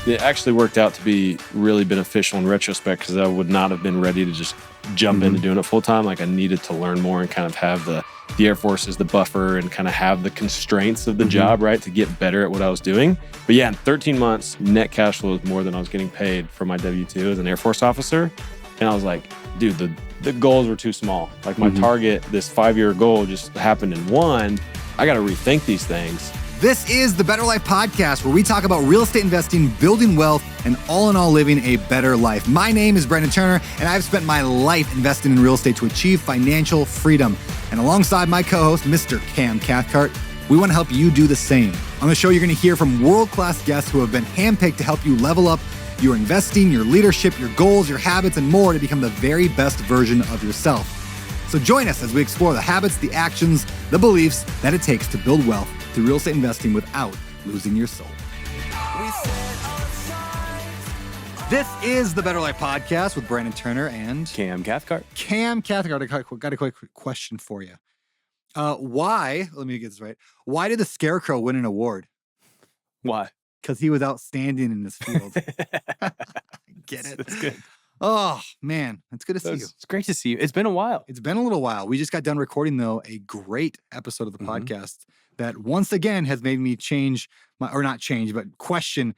it actually worked out to be really beneficial in retrospect because I would not have been ready to just jump into doing it full time. Like I needed to learn more and kind of have the Air Force as the buffer and kind of have the constraints of the job, right, to get better at what I was doing. But yeah, in 13 months, net cash flow was more than I was getting paid for my W-2 as an Air Force officer. And I was like, dude, the goals were too small. Like my target, this 5-year goal just happened in one. I got to rethink these things. This is the Better Life Podcast, where we talk about real estate investing, building wealth, and all in all living a better life. My name is Brandon Turner, and I've spent my life investing in real estate to achieve financial freedom. And alongside my co-host, Mr. Cam Cathcart, we want to help you do the same. On the show, you're going to hear from world-class guests who have been handpicked to help you level up your investing, your leadership, your goals, your habits, and more to become the very best version of yourself. So join us as we explore the habits, the actions, the beliefs that it takes to build wealth through real estate investing without losing your soul. This is the Better Life Podcast with Brandon Turner and Cam Cathcart. Cam Cathcart. I got a quick question for you. Why, let me get this right. Why did the Scarecrow win an award? Why? Because he was outstanding in his field. Get it? That's good. Oh, man. It's good to see you. It's great to see you. It's been a while. It's been a little while. We just got done recording, though, a great episode of the podcast that once again has made me question,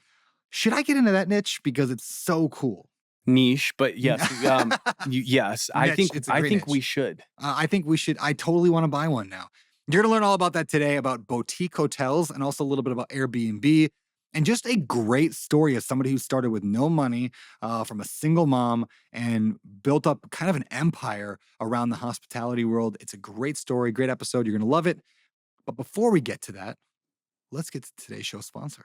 should I get into that niche? Because it's so cool. Niche, but yes. Yes. I think we should. I think we should. I totally want to buy one now. You're going to learn all about that today, about boutique hotels and also a little bit about Airbnb. And just a great story of somebody who started with no money from a single mom and built up kind of an empire around the hospitality world. It's a great story, great episode. You're going to love it. But before we get to that, let's get to today's show sponsor.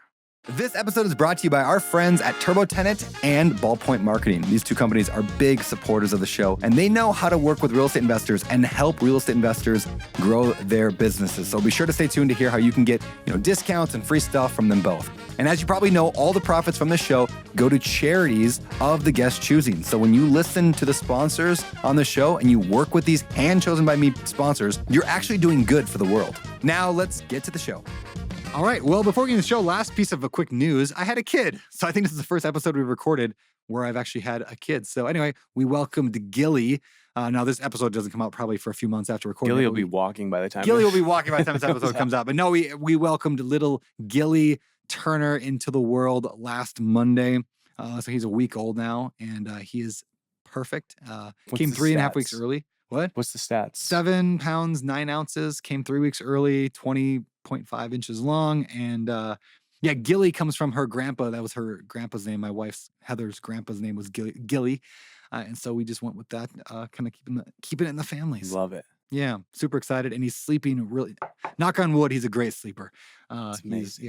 This episode is brought to you by our friends at TurboTenant and Ballpoint Marketing. These two companies are big supporters of the show, and they know how to work with real estate investors and help real estate investors grow their businesses. So be sure to stay tuned to hear how you can get, discounts and free stuff from them both. And as you probably know, all the profits from the show go to charities of the guest choosing. So when you listen to the sponsors on the show and you work with these hand-chosen by me sponsors, you're actually doing good for the world. Now let's get to the show. All right. Well, before we get into the show, last piece of a quick news. I had a kid. So I think this is the first episode we recorded where I've actually had a kid. So anyway, we welcomed Gilly. Now, this episode doesn't come out probably for a few months after recording. Gilly will be walking by the time. Gilly will be walking by the time this episode comes out. But no, we welcomed little Gilly Turner into the world last Monday. So he's a week old now, and he is perfect. Came 3.5 weeks early. What? What's the stats? 7 pounds, 9 ounces, came 3 weeks early, 20.5 inches long. And Gilly comes from her grandpa. That was her grandpa's name. My wife's, Heather's grandpa's name was Gilly. And so we just went with that, kind of keeping it in the families. Love it. Yeah, super excited. And he's sleeping really, knock on wood, he's a great sleeper. He's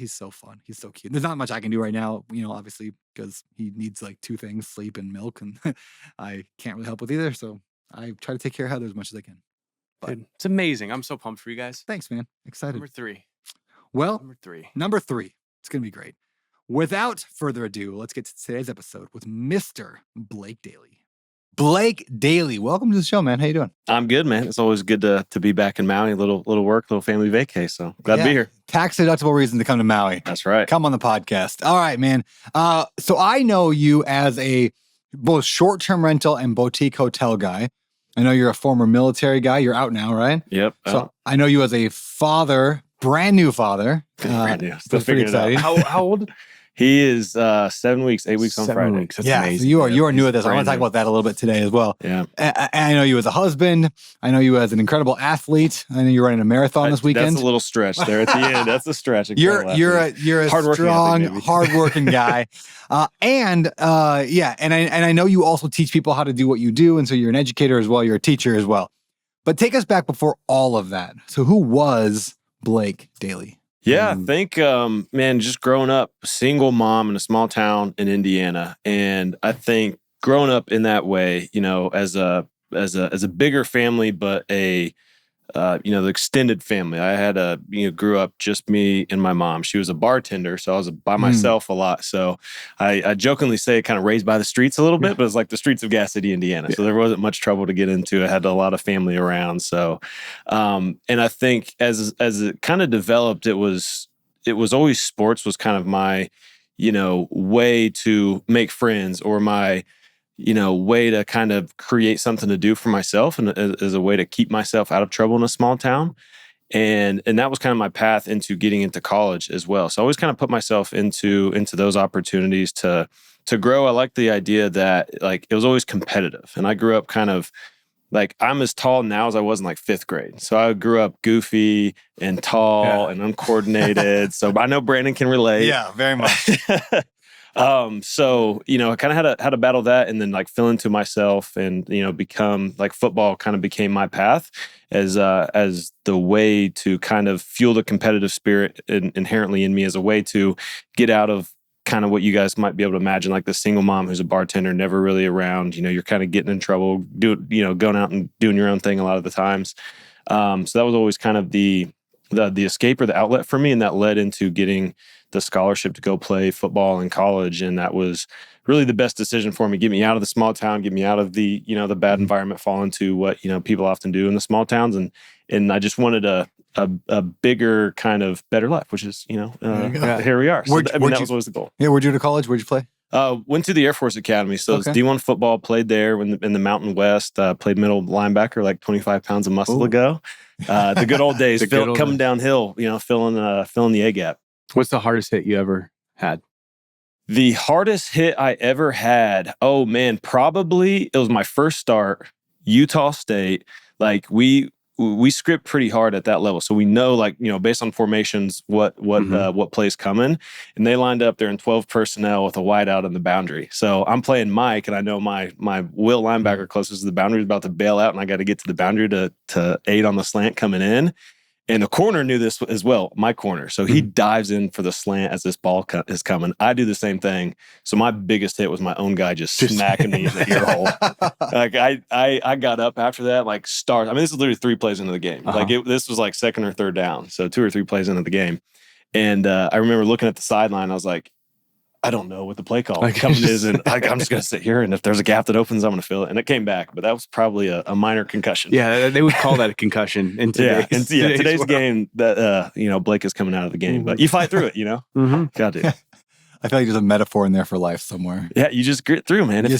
so fun. He's so cute. There's not much I can do right now, obviously, because he needs like 2 things, sleep and milk. And I can't really help with either. So I try to take care of Heather as much as I can. But dude, it's amazing. I'm so pumped for you guys. Thanks, man. Excited. Number 3. Well, Number 3. It's going to be great. Without further ado, let's get to today's episode with Mr. Blake Dailey. Blake Dailey, welcome to the show, man. How you doing? I'm good, man. It's always good to be back in Maui. Little work, little family vacay. So glad to be here. Tax deductible reason to come to Maui. That's right. Come on the podcast. All right, man. So I know you as a both short-term rental and boutique hotel guy. I know you're a former military guy. You're out now, right? Yep. So I know you as a father, brand new father. Brand new. Still that's pretty figuring it out. How old? He is 7 weeks, 8 weeks on 7 Friday. weeks. That's yeah, amazing. so you are new at this. I want to talk about that a little bit today as well. Yeah. I know you as a husband. I know you as an incredible athlete. I know you're running a marathon this weekend. That's a little stretch there at the end. That's a stretch. You're a strong, hardworking guy. And I know you also teach people how to do what you do. And so you're an educator as well. You're a teacher as well. But take us back before all of that. So who was Blake Dailey? Yeah, I think, man, just growing up, single mom in a small town in Indiana. And I think growing up in that way, as a bigger family, but the extended family. I had grew up just me and my mom. She was a bartender, so I was by myself a lot. So I jokingly say kind of raised by the streets a little bit, but it's like the streets of Gas City, Indiana. So there wasn't much trouble to get into. I had a lot of family around. So, and I think as it kind of developed, it was always sports was kind of my, way to make friends, or my, way to kind of create something to do for myself, and as a way to keep myself out of trouble in a small town. And that was kind of my path into getting into college as well. So I always kind of put myself into those opportunities to grow. I like the idea that like it was always competitive. And I grew up kind of like, I'm as tall now as I was in like 5th grade. So I grew up goofy and tall and uncoordinated. So I know Brandon can relate. Yeah, very much. So, I kind of had to battle that, and then like fill into myself, and, become like, football kind of became my path as the way to kind of fuel the competitive spirit inherently in me, as a way to get out of kind of what you guys might be able to imagine, like the single mom who's a bartender, never really around, you're kind of getting in trouble, going out and doing your own thing a lot of the times. So that was always kind of the escape or the outlet for me. And that led into getting the scholarship to go play football in college. And that was really the best decision for me. Get me out of the small town, get me out of the, the bad environment, fall into what, people often do in the small towns. And I just wanted a bigger kind of better life, which is, here we are. So that was always the goal. Yeah. Where'd you go to college? Where'd you play? Went to the Air Force Academy. So it's D1 football, played there in the Mountain West, played middle linebacker, like 25 pounds of muscle ago. The good old days, coming downhill, filling the A gap. What's the hardest hit you ever had? The hardest hit I ever had, oh man, probably it was my first start, Utah State. Like we script pretty hard at that level, so we know, like, based on formations, what play's coming. And they lined up there in 12 personnel with a wide out on the boundary. So I'm playing Mike, and I know my will linebacker closest to the boundary is about to bail out, and I got to get to the boundary to aid on the slant coming in. And the corner knew this as well, my corner. So he dives in for the slant as this ball is coming. I do the same thing. So my biggest hit was my own guy just smacking me in the ear hole. Like I got up after that, like this is literally 3 plays into the game. Like this was like 2nd or 3rd down. So 2 or 3 plays into the game. And I remember looking at the sideline. I was like, I don't know what the play call coming is, and I'm just going to sit here, and if there's a gap that opens, I'm going to fill it. And it came back, but that was probably a minor concussion. Yeah, they would call that a concussion in today's game. That Blake is coming out of the game, but you fight through it. Got to. I feel like there's a metaphor in there for life somewhere. Yeah, you just grit through, man. If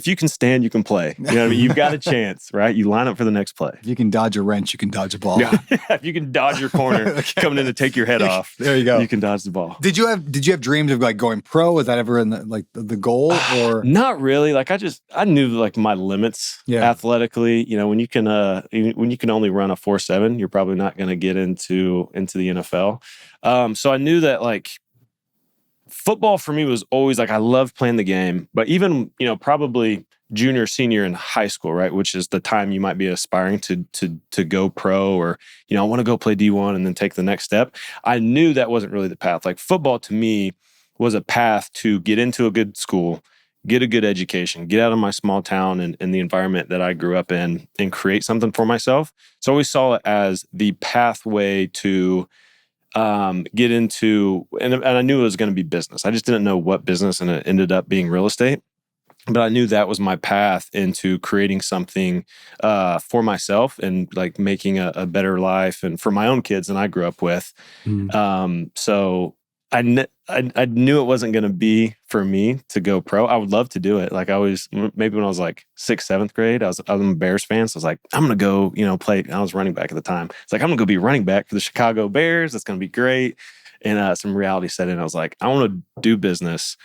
you can stand, you can play. You know what I mean? You've got a chance, right? You line up for the next play. If you can dodge a wrench, you can dodge a ball. Yeah. If you can dodge your corner coming in to take your head off, there you go. You can dodge the ball. Did you have dreams of like going pro? Was that ever in the goal, or not really? Like I knew like my limits athletically. When you can only run a 4.7, you're probably not going to get into the NFL. So I knew that like football for me was always like, I loved playing the game, but even, probably junior, senior in high school, right? Which is the time you might be aspiring to go pro, or, I want to go play D1 and then take the next step. I knew that wasn't really the path. Like football to me was a path to get into a good school, get a good education, get out of my small town and the environment that I grew up in, and create something for myself. So I always saw it as the pathway to get into, and I knew it was going to be business. I just didn't know what business, and it ended up being real estate. But I knew that was my path into creating something for myself, and like making a better life, and for my own kids than I grew up with. So I knew it wasn't going to be for me to go pro. I would love to do it. Like maybe when I was like 6th, 7th grade, I was a Bears fan. So I was like, I'm going to go, play. I was running back at the time. It's like, I'm going to go be running back for the Chicago Bears. That's going to be great. And some reality set in. I was like, I want to do business,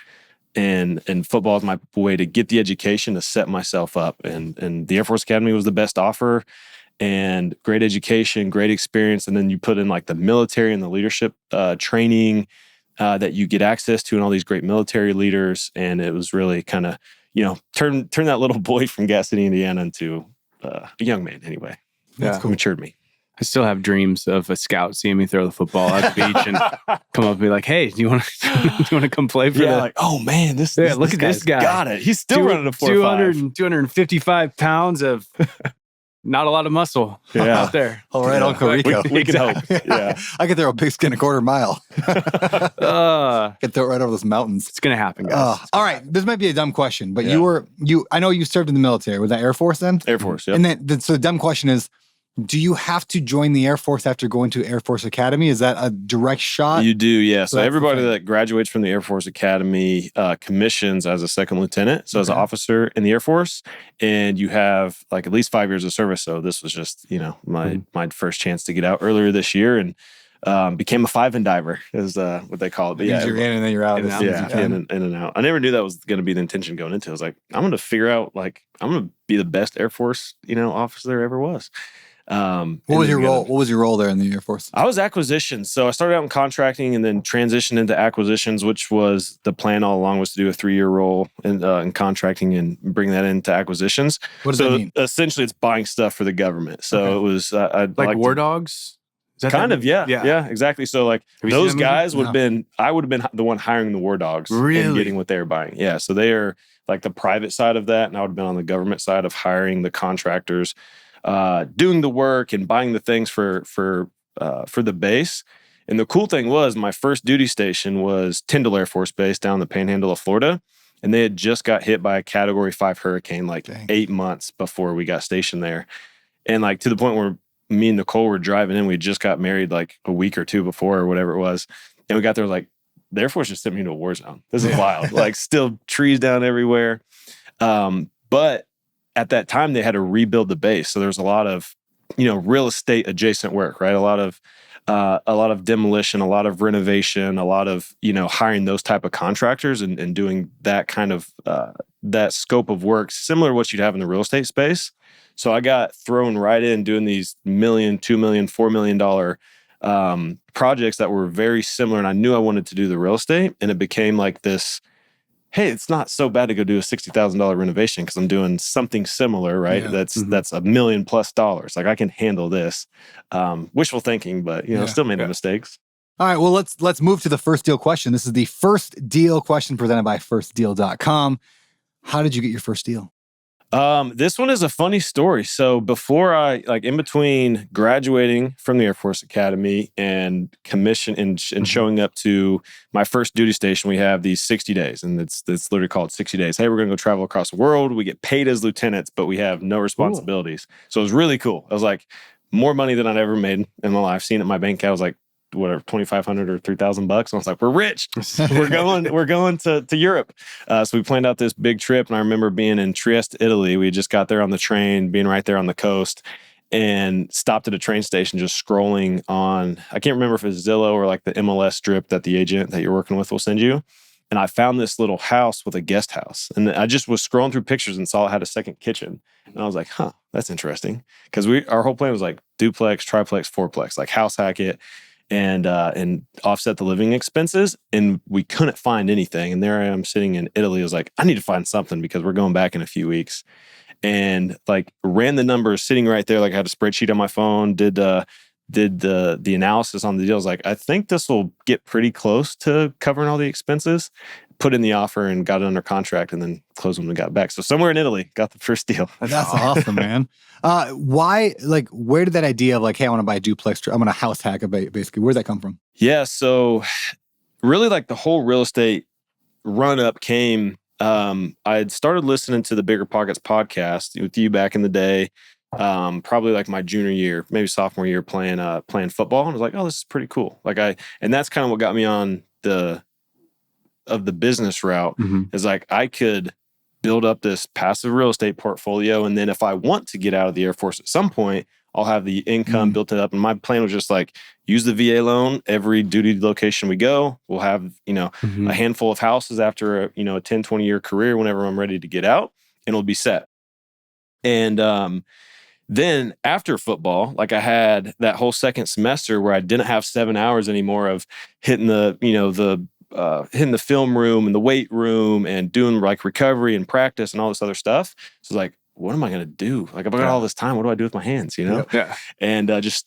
and football is my way to get the education to set myself up. And the Air Force Academy was the best offer, and great education, great experience. And then you put in like the military and the leadership training that you get access to, and all these great military leaders. And it was really kind of, turn that little boy from Gas City, Indiana into a young man anyway. That's cool. Matured me. I still have dreams of a scout seeing me throw the football at the beach and come up and be like, "Hey, do you want to come play for?" Yeah, like, oh man, look at this guy. Got it. He's still running a 4.5. 255 pounds of not a lot of muscle out there. All right, Uncle Rico. We can hope. Yeah, I could throw a big skin a quarter mile. I could throw it right over those mountains. It's gonna happen, guys. All right, this might be a dumb question, but I know you served in the military. Was that Air Force then? Air Force. Yeah. And then, so the dumb question is, Do you have to join the Air Force after going to Air Force Academy? Is that a direct shot? You do, yeah. So that's the everybody thing. that graduates from the Air Force Academy commissions as a second lieutenant, so as an Okay. officer in the Air Force, and you have like at least 5 years of service. So this was just, my first chance to get out earlier this year, and became a 5 and diver is what they call it. But That means you're in and then you're out. In as and soon as out. you yeah, can. in and out. I never knew that was going to be the intention going into it. I was like, I'm going to figure out, like, I'm going to be the best Air Force, officer there ever was. What was your role? What was your role there in the Air Force? I was acquisitions. So I started out in contracting and then transitioned into acquisitions, which was the plan all along, was to do a 3-year role in contracting and bring that into acquisitions. What does that mean? Essentially, it's buying stuff for the government. So it was Like War Dogs? Is that kind that? of, yeah, exactly. So like Have you seen those that movie? guys would have No. been, I would have been the one hiring the war dogs and Really? getting what they were buying. Yeah. So they are like the private side of that. And I would have been on the government side of hiring the contractors, doing the work and buying the things for the base. And the cool thing was my first duty station was Tyndall Air Force Base down the panhandle of Florida. And they had just got hit by a Category 5 hurricane like Dang. 8 months before we got stationed there. And like to the point where me and Nicole were driving in, we just got married like a week or two before or whatever it was. And we got there like, the Air Force just sent me to a war zone. This is wild. Like still trees down everywhere. But at that time they had to rebuild the base. So there was a lot of, real estate adjacent work, right? A lot of demolition, a lot of renovation, a lot of, hiring those type of contractors and doing that kind of, that scope of work, similar to what you'd have in the real estate space. So I got thrown right in doing these $1 million, $2 million, $4 million projects that were very similar. And I knew I wanted to do the real estate. And it became like this, hey, it's not so bad to go do a $60,000 renovation because I'm doing something similar, right? Yeah. That's $1 million plus. Like I can handle this. Wishful thinking, but still made the mistakes. All right, well, let's move to the first deal question. This is the first deal question presented by firstdeal.com. How did you get your first deal? This one is a funny story. So before in between graduating from the Air Force Academy and commission and showing up to my first duty station, we have these 60 days, and it's literally called 60 days. Hey, we're going to go travel across the world. We get paid as lieutenants, but we have no responsibilities. Cool. So it was really cool. I was like, more money than I'd ever made in my life. Seen it in my bank account, I was like, whatever, $2,500 or $3,000. And I was like, we're rich. We're going to Europe. So we planned out this big trip. And I remember being in Trieste, Italy. We just got there on the train, being right there on the coast, and stopped at a train station, just scrolling on, I can't remember if it's Zillow or like the MLS strip that the agent that you're working with will send you. And I found this little house with a guest house. And I just was scrolling through pictures and saw it had a second kitchen. And I was like, that's interesting. Because our whole plan was like duplex, triplex, fourplex, like house hack it and offset the living expenses. And we couldn't find anything. And there I am sitting in Italy. I was like, I need to find something because we're going back in a few weeks. And like ran the numbers sitting right there. Like I had a spreadsheet on my phone, did the analysis on the deal. I was like, I think this will get pretty close to covering all the expenses. Put in the offer and got it under contract, and then closed when we got back. So somewhere in Italy, got the first deal. That's awesome, man. Why, like, where did that idea of like, hey, I want to buy a duplex, I'm going to house hack it, basically, where'd that come from? Yeah. So really like the whole real estate run up came, I had started listening to the Bigger Pockets podcast with you back in the day. Probably like my junior year, maybe sophomore year playing football. And I was like, oh, this is pretty cool. And that's kind of what got me on the business route is like, I could build up this passive real estate portfolio. And then if I want to get out of the Air Force at some point, I'll have the income built it up. And my plan was just like, use the VA loan every duty location we go. We'll have, a handful of houses after a 10, 20 year career whenever I'm ready to get out, and it'll be set. And, then after football, like I had that whole second semester where I didn't have 7 hours anymore of hitting hitting the film room and the weight room and doing like recovery and practice and all this other stuff. So like, what am I going to do? Like, I've got all this time. What do I do with my hands? Yeah. And just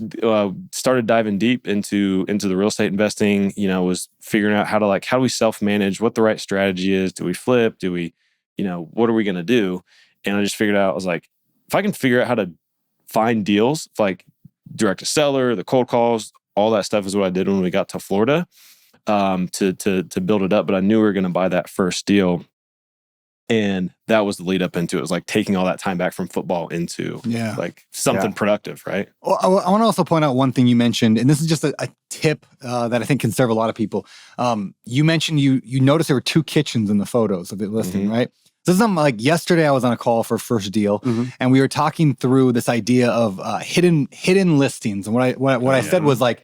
started diving deep into the real estate investing. Was figuring out how do we self-manage, what the right strategy is. Do we flip? Do we, what are we going to do? And I just figured out, I was like, if I can figure out how to find deals, like direct to seller, the cold calls, all that stuff is what I did when we got to Florida. To build it up, but I knew we were going to buy that first deal. And that was the lead up into it. It was like taking all that time back from football into like something productive, right? Well, I want to also point out one thing you mentioned, and this is just a tip that I think can serve a lot of people. You mentioned you noticed there were 2 kitchens in the photos of the listing, right? So this is something like yesterday I was on a call for First Deal, and we were talking through this idea of hidden listings. And what I said was like,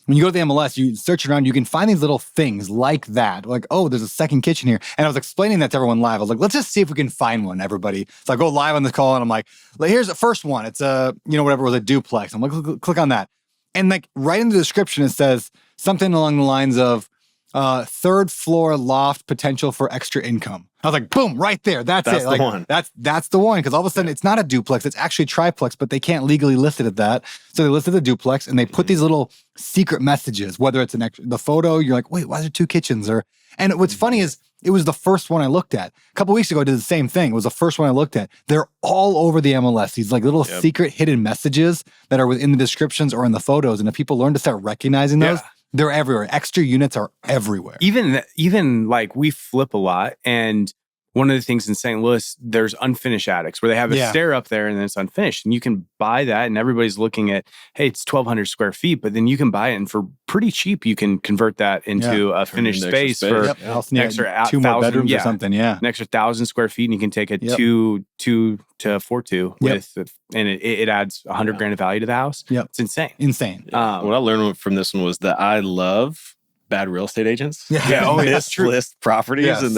when you go to the MLS, you search around, you can find these little things like that. Like, oh, there's a second kitchen here. And I was explaining that to everyone live. I was like, let's just see if we can find one, everybody. So I go live on the call and I'm like, here's the first one. It's whatever was a duplex. I'm like, click on that. And like right in the description, it says something along the lines of 3rd floor loft potential for extra income. I was like, boom, right there. That's it. The one. That's the one. Because all of a sudden it's not a duplex. It's actually a triplex, but they can't legally list it at that. So they listed the duplex and they put these little secret messages, whether it's the photo, you're like, wait, why is there 2 kitchens? And what's funny is it was the first one I looked at. A couple weeks ago, I did the same thing. It was the first one I looked at. They're all over the MLS. These like little secret hidden messages that are within the descriptions or in the photos. And if people learn to start recognizing those, they're everywhere. Extra units are everywhere. Even like we flip a lot, and one of the things in St. Louis, there's unfinished attics where they have a stair up there and then it's unfinished. And you can buy that and everybody's looking at, hey, it's 1,200 square feet, but then you can buy it and for pretty cheap, you can convert that into a finished space for an extra 2 more bedrooms or something. An extra 1,000 square feet, and you can take a 2 to 4-2 with, and it adds 100 grand of value to the house. It's insane. Insane. What I learned from this one was that I love bad real estate agents. Mislist properties, and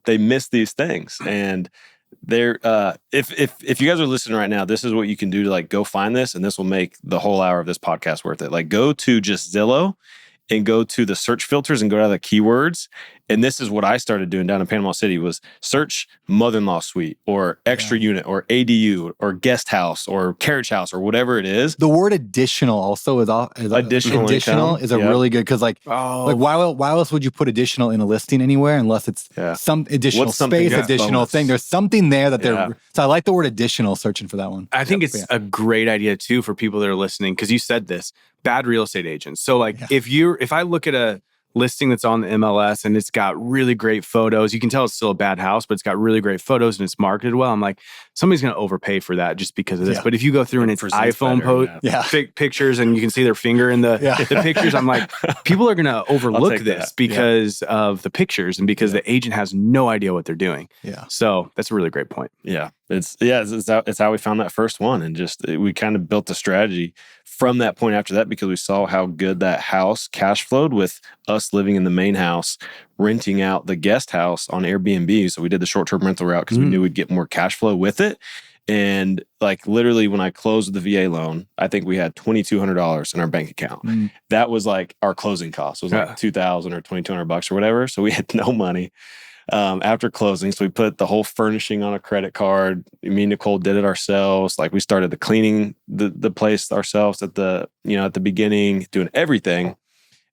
they miss these things. And they're if you guys are listening right now, this is what you can do to like go find this, and this will make the whole hour of this podcast worth it. Like go to just Zillow and go to the search filters and go to the keywords. And this is what I started doing down in Panama City was search mother-in-law suite or extra unit or ADU or guest house or carriage house or whatever it is. The word additional also is additional is a really good, because like why else would you put additional in a listing anywhere unless it's some additional space, additional thing. There's something there that they're, so I like the word additional, searching for that one. I think it's a great idea too for people that are listening, because you said this, bad real estate agents. So like if I look at a listing that's on the MLS and it's got really great photos, you can tell it's still a bad house, but it's got really great photos and it's marketed well. I'm like, somebody's going to overpay for that just because of this. But if you go through and it's iPhone pictures and you can see their finger in the pictures, I'm like, people are going to overlook this because of the pictures and because the agent has no idea what they're doing. So that's a really great point. It's how we found that first one, and just we kind of built the strategy from that point after that, because we saw how good that house cash flowed with us living in the main house, renting out the guest house on Airbnb. So we did the short-term rental route because we knew we'd get more cash flow with it. And like literally when I closed the VA loan, I think we had $2,200 in our bank account. That was like our closing cost. It was like $2,000 or $2,200 or whatever. So we had no money after closing. So we put the whole furnishing on a credit card. Me and Nicole did it ourselves. Like we started the cleaning the place ourselves at the beginning, doing everything,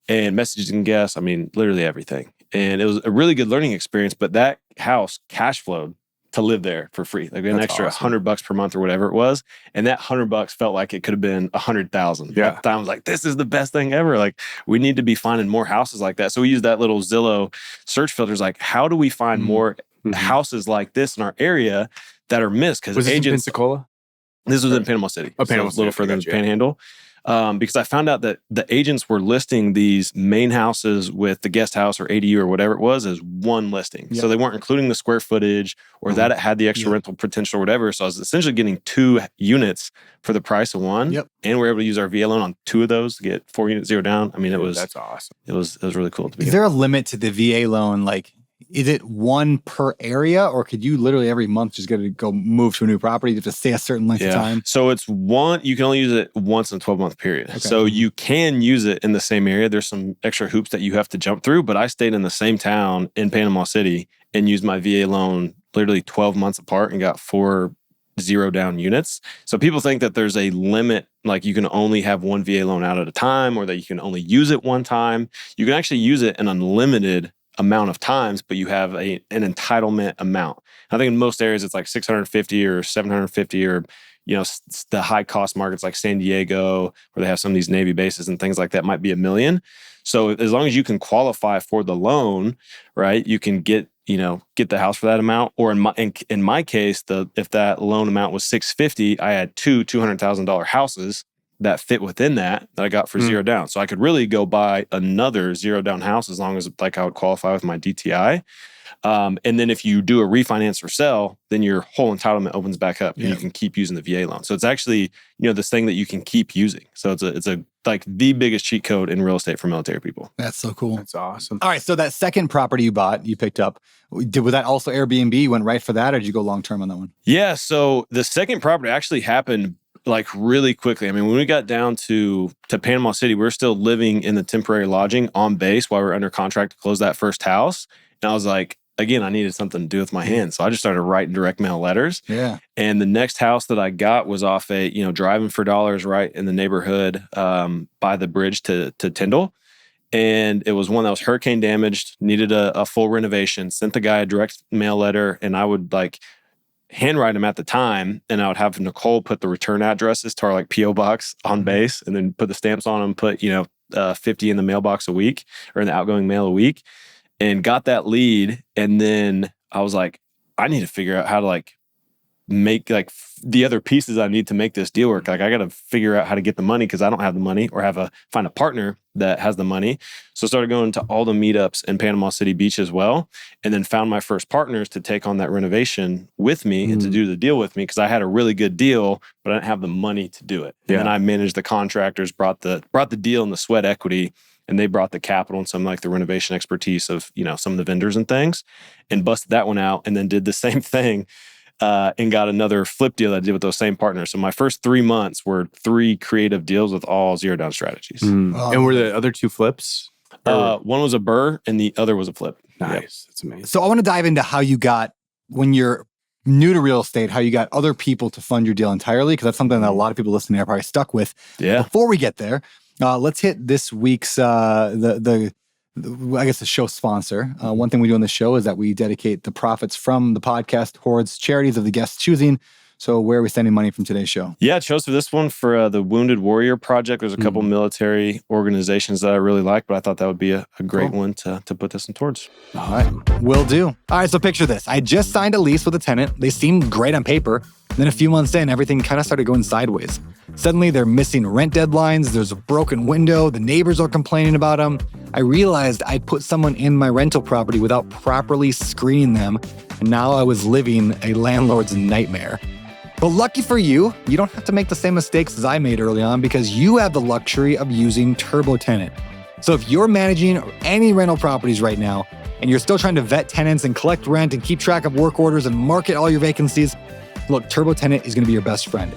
and messaging guests. I mean, literally everything. And it was a really good learning experience. But that house cash flowed to live there for free, like an extra $100 per month or whatever it was. And that $100 felt like it could have been 100,000. At the time I was like, this is the best thing ever. Like we need to be finding more houses like that. So we used that little Zillow search filters. Like, how do we find more houses like this in our area that are missed? Because was agents, this in Pensacola? This was in Panama City. Panama City. A little further than the Panhandle. Because I found out that the agents were listing these main houses with the guest house or ADU or whatever it was as one listing. So they weren't including the square footage or that it had the extra rental potential or whatever. So I was essentially getting 2 units for the price of one. And we were able to use our VA loan on 2 of those to get 4 units, 0 down. I mean, that's awesome. It was really cool to be. Is there a limit to the VA loan? Like, is it one per area, or could you literally every month just get to go move to a new property? You have to stay a certain length of time? So it's one, you can only use it once in a 12-month period. So you can use it in the same area. There's some extra hoops that you have to jump through, but I stayed in the same town in Panama City and used my VA loan literally 12 months apart and got 4 0 down units. So people think that there's a limit, like you can only have one VA loan out at a time, or that you can only use it one time. You can actually use it an unlimited amount of times, but you have an entitlement amount. I think in most areas it's like 650 or 750, or the high cost markets like San Diego, where they have some of these Navy bases and things like that, might be $1 million. So as long as you can qualify for the loan, right, you can get get the house for that amount. Or in my case, if that loan amount was $650, I had two $200,000 houses that fit within that I got for zero down. So I could really go buy another zero down house as long as I would qualify with my DTI. And then if you do a refinance or sell, then your whole entitlement opens back up and you can keep using the VA loan. So it's actually, this thing that you can keep using. So it's like the biggest cheat code in real estate for military people. That's so cool. That's awesome. All right. So that second property you picked up, was that also Airbnb? You went right for that, or did you go long-term on that one? Yeah. So the second property actually happened like really quickly. I mean, when we got down to Panama City, we were still living in the temporary lodging on base while we were under contract to close that first house. And I was like, again, I needed something to do with my hands. So I just started writing direct mail letters. Yeah. And the next house that I got was off driving for dollars right in the neighborhood by the bridge to Tyndall. And it was one that was hurricane damaged, needed a full renovation, sent the guy a direct mail letter, and I would handwrite them at the time, and I would have Nicole put the return addresses to our P.O. box on base and then put the stamps on them, put 50 in the mailbox a week or in the outgoing mail a week, and got that lead. And then I was like, I need to figure out how to make the other pieces I need to make this deal work. I got to figure out how to get the money because I don't have the money, or find a partner that has the money. So I started going to all the meetups in Panama City Beach as well. And then found my first partners to take on that renovation with me and to do the deal with me, because I had a really good deal, but I didn't have the money to do it. And then I managed the contractors, brought the deal and the sweat equity, and they brought the capital and some the renovation expertise of, some of the vendors and things, and busted that one out, and then did the same thing and got another flip deal that I did with those same partners. So my first 3 months were 3 creative deals with all zero down strategies. And were the other 2 flips? One was a burr and the other was a flip. Nice. Yep. That's amazing. So I want to dive into how you got, when you're new to real estate, how you got other people to fund your deal entirely, because that's something that a lot of people listening are probably stuck with. Yeah. Before we get there, let's hit this week's the show sponsor. One thing we do on the show is that we dedicate the profits from the podcast towards charities of the guest's choosing. So where are we sending money from today's show? Yeah, I chose for this one for the Wounded Warrior Project. There's a couple military organizations that I really like, but I thought that would be a great one to put this in towards. All right, will do. All right, so picture this. I just signed a lease with a tenant. They seemed great on paper. Then a few months in, everything kind of started going sideways. Suddenly, they're missing rent deadlines. There's a broken window. The neighbors are complaining about them. I realized I'd put someone in my rental property without properly screening them, and now I was living a landlord's nightmare. But lucky for you, you don't have to make the same mistakes as I made early on, because you have the luxury of using TurboTenant. So if you're managing any rental properties right now, and you're still trying to vet tenants and collect rent and keep track of work orders and market all your vacancies, look, TurboTenant is going to be your best friend.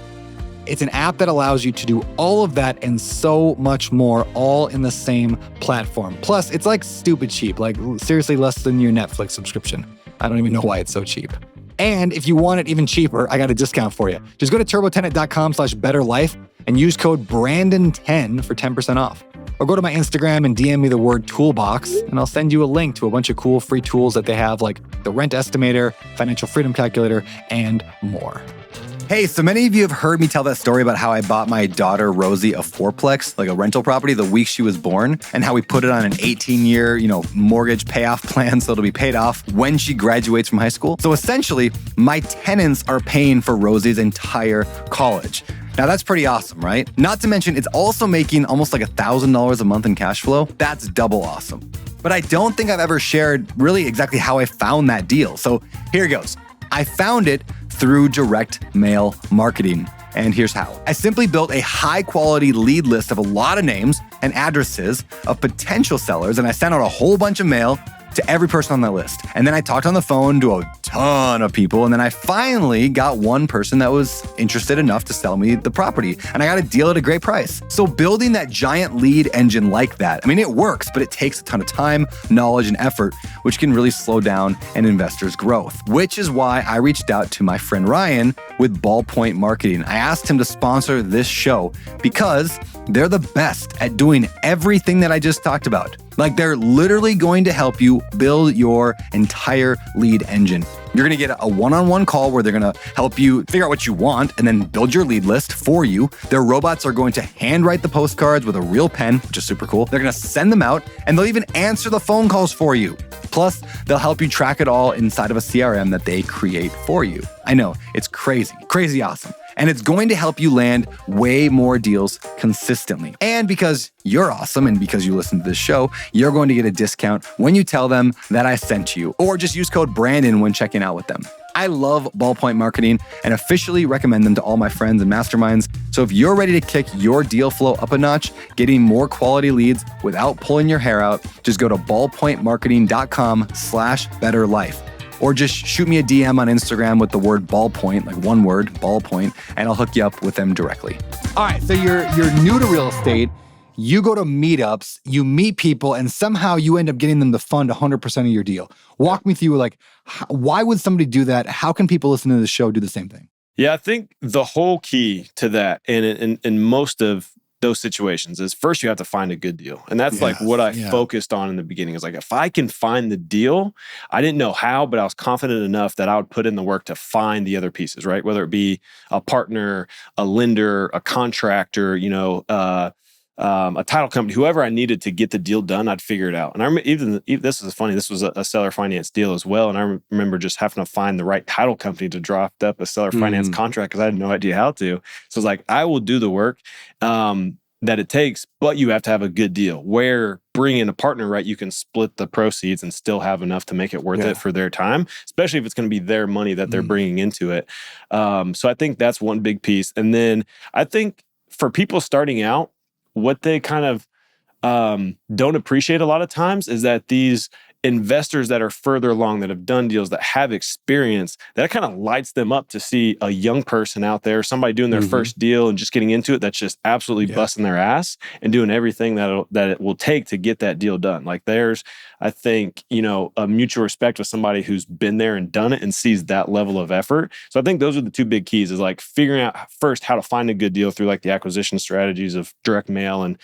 It's an app that allows you to do all of that and so much more, all in the same platform. Plus, it's stupid cheap, seriously less than your Netflix subscription. I don't even know why it's so cheap. And if you want it even cheaper, I got a discount for you. Just go to turbotenant.com/betterlife and use code Brandon10 for 10% off. Or go to my Instagram and DM me the word toolbox, and I'll send you a link to a bunch of cool free tools that they have, like the rent estimator, financial freedom calculator, and more. Hey, so many of you have heard me tell that story about how I bought my daughter Rosie a fourplex, a rental property, the week she was born, and how we put it on an 18-year, mortgage payoff plan so it'll be paid off when she graduates from high school. So essentially, my tenants are paying for Rosie's entire college. Now that's pretty awesome, right? Not to mention, it's also making almost $1,000 a month in cash flow. That's double awesome. But I don't think I've ever shared really exactly how I found that deal. So here goes. I found it through direct mail marketing. And here's how. I simply built a high quality lead list of a lot of names and addresses of potential sellers, and I sent out a whole bunch of mail to every person on that list. And then I talked on the phone to a ton of people, and then I finally got one person that was interested enough to sell me the property, and I got a deal at a great price. So building that giant lead engine like that, it works, but it takes a ton of time, knowledge, and effort, which can really slow down an investor's growth, which is why I reached out to my friend Ryan with Ballpoint Marketing. I asked him to sponsor this show because they're the best at doing everything that I just talked about. They're literally going to help you build your entire lead engine. You're going to get a one-on-one call where they're going to help you figure out what you want and then build your lead list for you. Their robots are going to handwrite the postcards with a real pen, which is super cool. They're going to send them out, and they'll even answer the phone calls for you. Plus, they'll help you track it all inside of a CRM that they create for you. I know, it's crazy, crazy awesome. And it's going to help you land way more deals consistently. And because you're awesome and because you listen to this show, you're going to get a discount when you tell them that I sent you, or just use code Brandon when checking out with them. I love Ballpoint Marketing and officially recommend them to all my friends and masterminds. So if you're ready to kick your deal flow up a notch, getting more quality leads without pulling your hair out, just go to ballpointmarketing.com/betterlife. Or just shoot me a DM on Instagram with the word ballpoint, like one word, ballpoint, and I'll hook you up with them directly. All right, so you're new to real estate. You go to meetups, you meet people, and somehow you end up getting them to fund 100% of your deal. Walk me through, like, why would somebody do that? How can people listening to the show do the same thing? Yeah, I think the whole key to that, and in most of those situations, is first you have to find a good deal. And that's like what I focused on in the beginning. Is like, if I can find the deal, I didn't know how, but I was confident enough that I would put in the work to find the other pieces, right? Whether it be a partner, a lender, a contractor, a title company, whoever I needed to get the deal done, I'd figure it out. And I remember even this is funny. This was a seller finance deal as well. And I remember just having to find the right title company to draft up a seller finance contract because I had no idea how to. So it's like, I will do the work that it takes, but you have to have a good deal where bringing in a partner, right? You can split the proceeds and still have enough to make it worth it for their time, especially if it's going to be their money that they're bringing into it. So I think that's one big piece. And then I think for people starting out, what they kind of don't appreciate a lot of times is that these investors that are further along, that have done deals, that have experience, that kind of lights them up to see a young person out there, somebody doing their first deal and just getting into it, that's just absolutely busting their ass and doing everything that it will take to get that deal done. Like there's, I think, a mutual respect with somebody who's been there and done it and sees that level of effort. So I think those are the two big keys, is like figuring out first how to find a good deal through like the acquisition strategies of direct mail and,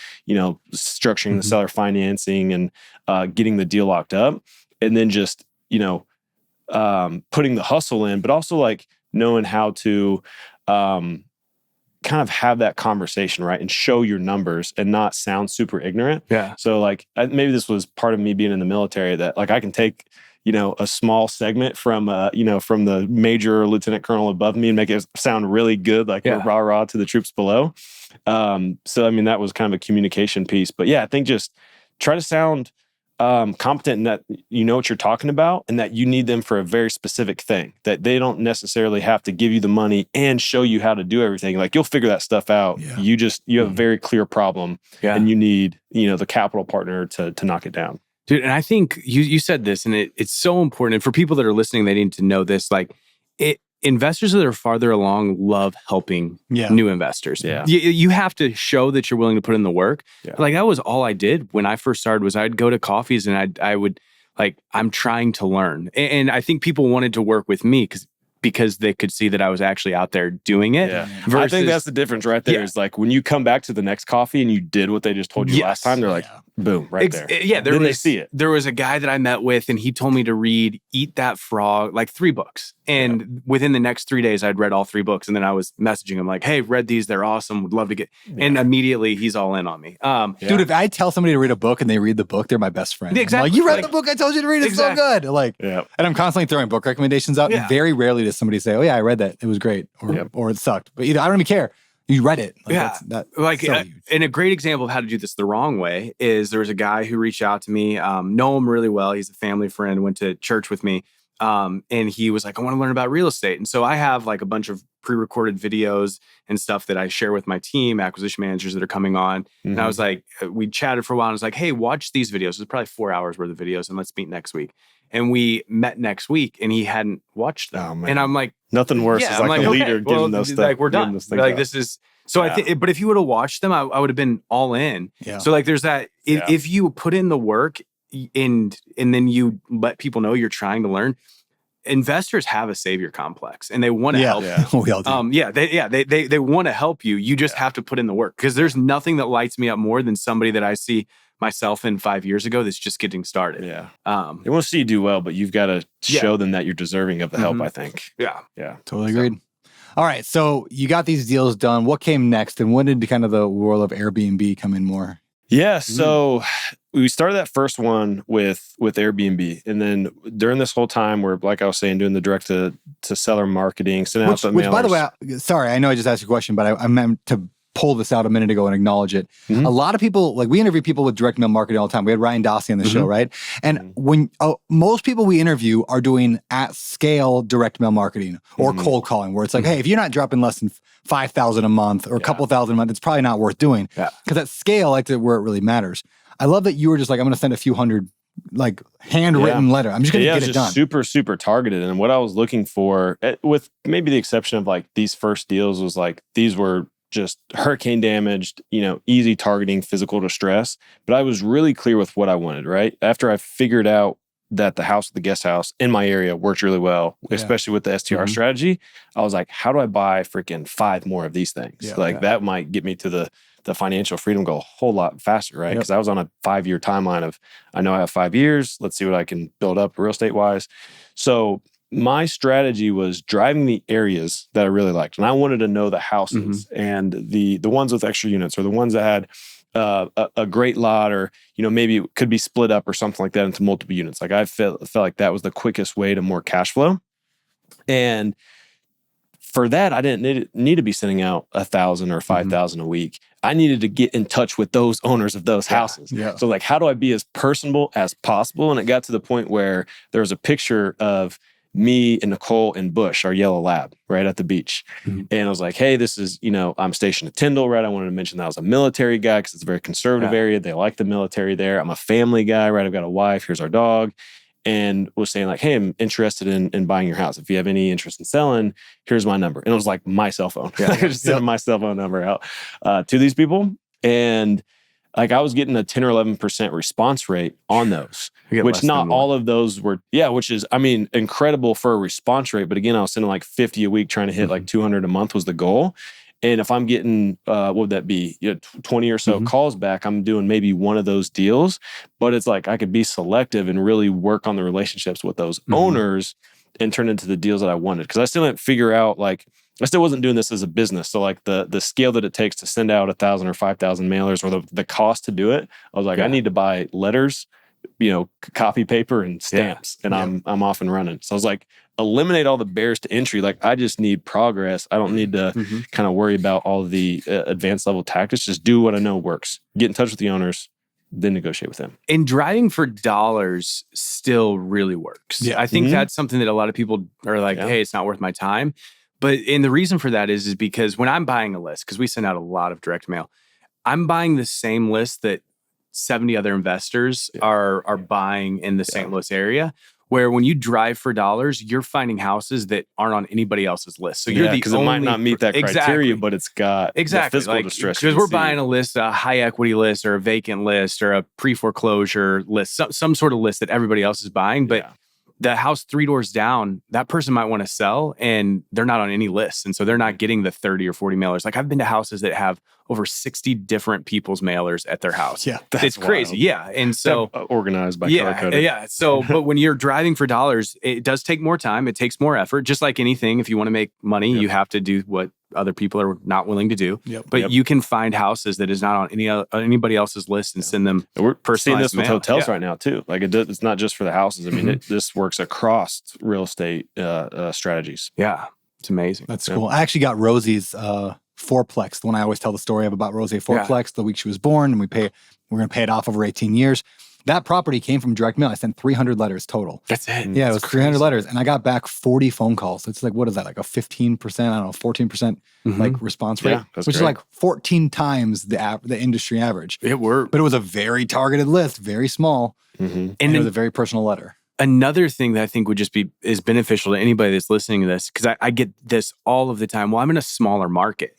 structuring the seller financing and getting the deal locked up. And then just, putting the hustle in, but also like knowing how to kind of have that conversation, right? And show your numbers and not sound super ignorant. Yeah. So like maybe this was part of me being in the military, that like I can take, a small segment from, from the major or lieutenant colonel above me and make it sound really good, like we're rah-rah to the troops below. So, I mean, that was kind of a communication piece. But yeah, I think just try to sound competent in that you know what you're talking about and that you need them for a very specific thing, that they don't necessarily have to give you the money and show you how to do everything. Like you'll figure that stuff out. Yeah. You have a very clear problem and you need, the capital partner to knock it down. Dude, and I think you said this, and it's so important. And for people that are listening, they need to know this. Like, investors that are farther along love helping new investors. Yeah. You have to show that you're willing to put in the work. Yeah. Like, that was all I did when I first started, was I'd go to coffees and I would, like, I'm trying to learn. And I think people wanted to work with me because they could see that I was actually out there doing it. Yeah. I think that's the difference right there, is like when you come back to the next coffee and you did what they just told you last time, they're like, boom, right there. Yeah, then they see it. There was a guy that I met with and he told me to read Eat That Frog, like 3 books. And within the next 3 days, I'd read all 3 books. And then I was messaging him like, hey, read these, they're awesome, would love to get. And immediately he's all in on me. Dude, if I tell somebody to read a book and they read the book, they're my best friend. Exactly. Like, you read the book I told you to read, it's so good. Like, and I'm constantly throwing book recommendations out. And very rarely does somebody say, oh yeah, I read that, it was great, or it sucked. But either I don't even care. You read it. Like, and a great example of how to do this the wrong way is there was a guy who reached out to me, know him really well. He's a family friend, went to church with me. And he was like, I want to learn about real estate. And so I have like a bunch of pre-recorded videos and stuff that I share with my team, acquisition managers that are coming on. And I was like, we chatted for a while and I was like, hey, watch these videos. It's probably 4 hours worth of videos and let's meet next week. And we met next week and he hadn't watched them. And I'm like, nothing worse is like a leader giving those stuff. Like, we're done. Like, this is, so I think, but if you would have watched them, I would have been all in. Yeah. So like, there's that, if you put in the work and then you let people know you're trying to learn, investors have a savior complex and they want to help you. We all do. They want to help you. You just have to put in the work, because there's nothing that lights me up more than somebody that I see myself in 5 years ago that's just getting started. Yeah. They want to see you do well, but you've got to show them that you're deserving of the help, I think. Yeah. Totally agreed. All right. So you got these deals done. What came next? And when did kind of the world of Airbnb come in more? Yeah. So we started that first one with Airbnb. And then during this whole time, we're, like I was saying, doing the direct to seller marketing, sending out the mailers. Which, by the way, sorry, I know I just asked you a question, but I meant to pull this out a minute ago and acknowledge it. A lot of people, like we interview people with direct mail marketing all the time. We had Ryan Dossie on the show, right? And when most people we interview are doing at scale direct mail marketing or cold calling, where it's like, hey, if you're not dropping less than 5,000 a month or a couple thousand a month, it's probably not worth doing. Because at scale, like where it really matters. I love that you were just like, I'm going to send a few hundred like handwritten letter. I'm just going to get it done. Super, super targeted. And what I was looking for, with maybe the exception of like these first deals, was like these were just hurricane damaged, easy targeting, physical distress. But I was really clear with what I wanted, right? After I figured out that the house, the guest house in my area worked really well, especially with the STR strategy, I was like, how do I buy freaking 5 more of these things? That might get me to the financial freedom goal a whole lot faster, right? Because I was on a 5-year timeline of, I know I have 5 years. Let's see what I can build up real estate wise. So my strategy was driving the areas that I really liked. And I wanted to know the houses and the ones with extra units, or the ones that had a great lot, or, maybe it could be split up or something like that into multiple units. Like I felt like that was the quickest way to more cash flow. And for that, I didn't need to be sending out 1,000 or 5,000 a week. I needed to get in touch with those owners of those houses. So like, how do I be as personable as possible? And it got to the point where there was a picture of me and Nicole and Bush, our yellow lab, right at the beach. And I was like, hey, this is, I'm stationed at Tyndall, right? I wanted to mention that I was a military guy because it's a very conservative area. They like the military there. I'm a family guy, right? I've got a wife. Here's our dog. And was saying like, hey, I'm interested in buying your house. If you have any interest in selling, here's my number. And it was like my cell phone. I just sent my cell phone number out to these people. And like I was getting a 10 or 11% response rate on those, which not all of those were, which is, incredible for a response rate. But again, I was sending like 50 a week, trying to hit like 200 a month was the goal. And if I'm getting, what would that be? 20 or so calls back, I'm doing maybe one of those deals. But it's like I could be selective and really work on the relationships with those owners and turn into the deals that I wanted. Because I still didn't figure out, like, I still wasn't doing this as a business. So like the scale that it takes to send out 1,000 or 5,000 mailers, or the cost to do it, I was like, I need to buy letters, copy paper and stamps, and I'm off and running. So I was like, eliminate all the barriers to entry. Like I just need progress. I don't need to kind of worry about all of the advanced level tactics. Just do what I know works. Get in touch with the owners, then negotiate with them. And driving for dollars still really works. I think that's something that a lot of people are like, hey, it's not worth my time. And the reason for that is because when I'm buying a list, because we send out a lot of direct mail, I'm buying the same list that 70 other investors are buying in the St. Louis area. Where when you drive for dollars, you're finding houses that aren't on anybody else's list. So you're the because it might not meet that criteria, but it's got the physical distress. Because we're buying a list, a high equity list, or a vacant list, or a pre-foreclosure list, some sort of list that everybody else is buying. But the house 3 doors down, that person might want to sell, and they're not on any lists. And so they're not getting the 30 or 40 mailers. Like I've been to houses that have over 60 different people's mailers at their house. It's crazy. Wild. And so organized by color coded. So, but when you're driving for dollars, it does take more time. It takes more effort. Just like anything, if you want to make money, you have to do what other people are not willing to do. But you can find houses that is not on anybody else's list and send them. We're seeing this with hotels right now too. Like it's not just for the houses. I mean, this works across real estate strategies. Yeah, it's amazing. That's cool. I actually got Rosie's fourplex, the one I always tell the story of about Rosie fourplex, the week she was born, and we're going to pay it off over 18 years. That property came from direct mail. I sent 300 letters total. That's it. Yeah, it was 300 letters, and I got back 40 phone calls. It's like, what is that? Like a 15%, 14% like response rate, which is like 14 times the industry average. It worked, but it was a very targeted list, very small, and it was a very personal letter. Another thing that I think would just is beneficial to anybody that's listening to this, because I get this all of the time. Well, I'm in a smaller market.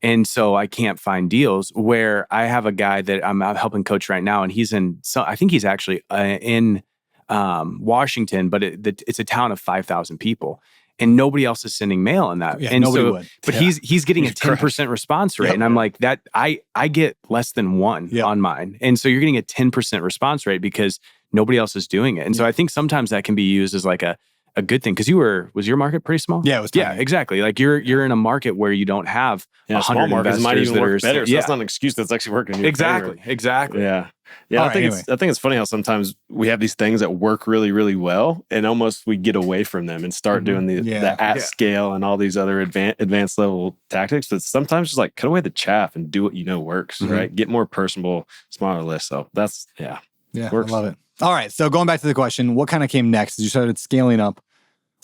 And so I can't find deals, where I have a guy that I'm helping coach right now, and I think he's actually in Washington, but it's a town of 5,000 people. and nobody else is sending mail in that. Yeah, and nobody so, would. but Yeah. he's getting a He's crushed. 10% response rate. Yep. And I'm like, that I get less than 1 Yep. on mine. And so you're getting a 10% response rate because nobody else is doing it. And so I think sometimes that can be used as like a good thing. Because was your market pretty small? Yeah, it was Yeah, tiny. exactly. Like you're in a market where you don't have 100 small markets might investors even that work are better. So yeah, that's not an excuse. That's actually working in your favor. Exactly. Yeah. All I right, think it's funny how sometimes we have these things that work really, really well, and almost we get away from them and start doing the at scale and all these other advanced level tactics. But sometimes just like cut away the chaff and do what you know works, right? Get more personable, smaller lists. So that's works. I love it. All right, so going back to the question, what kind of came next? You started scaling up.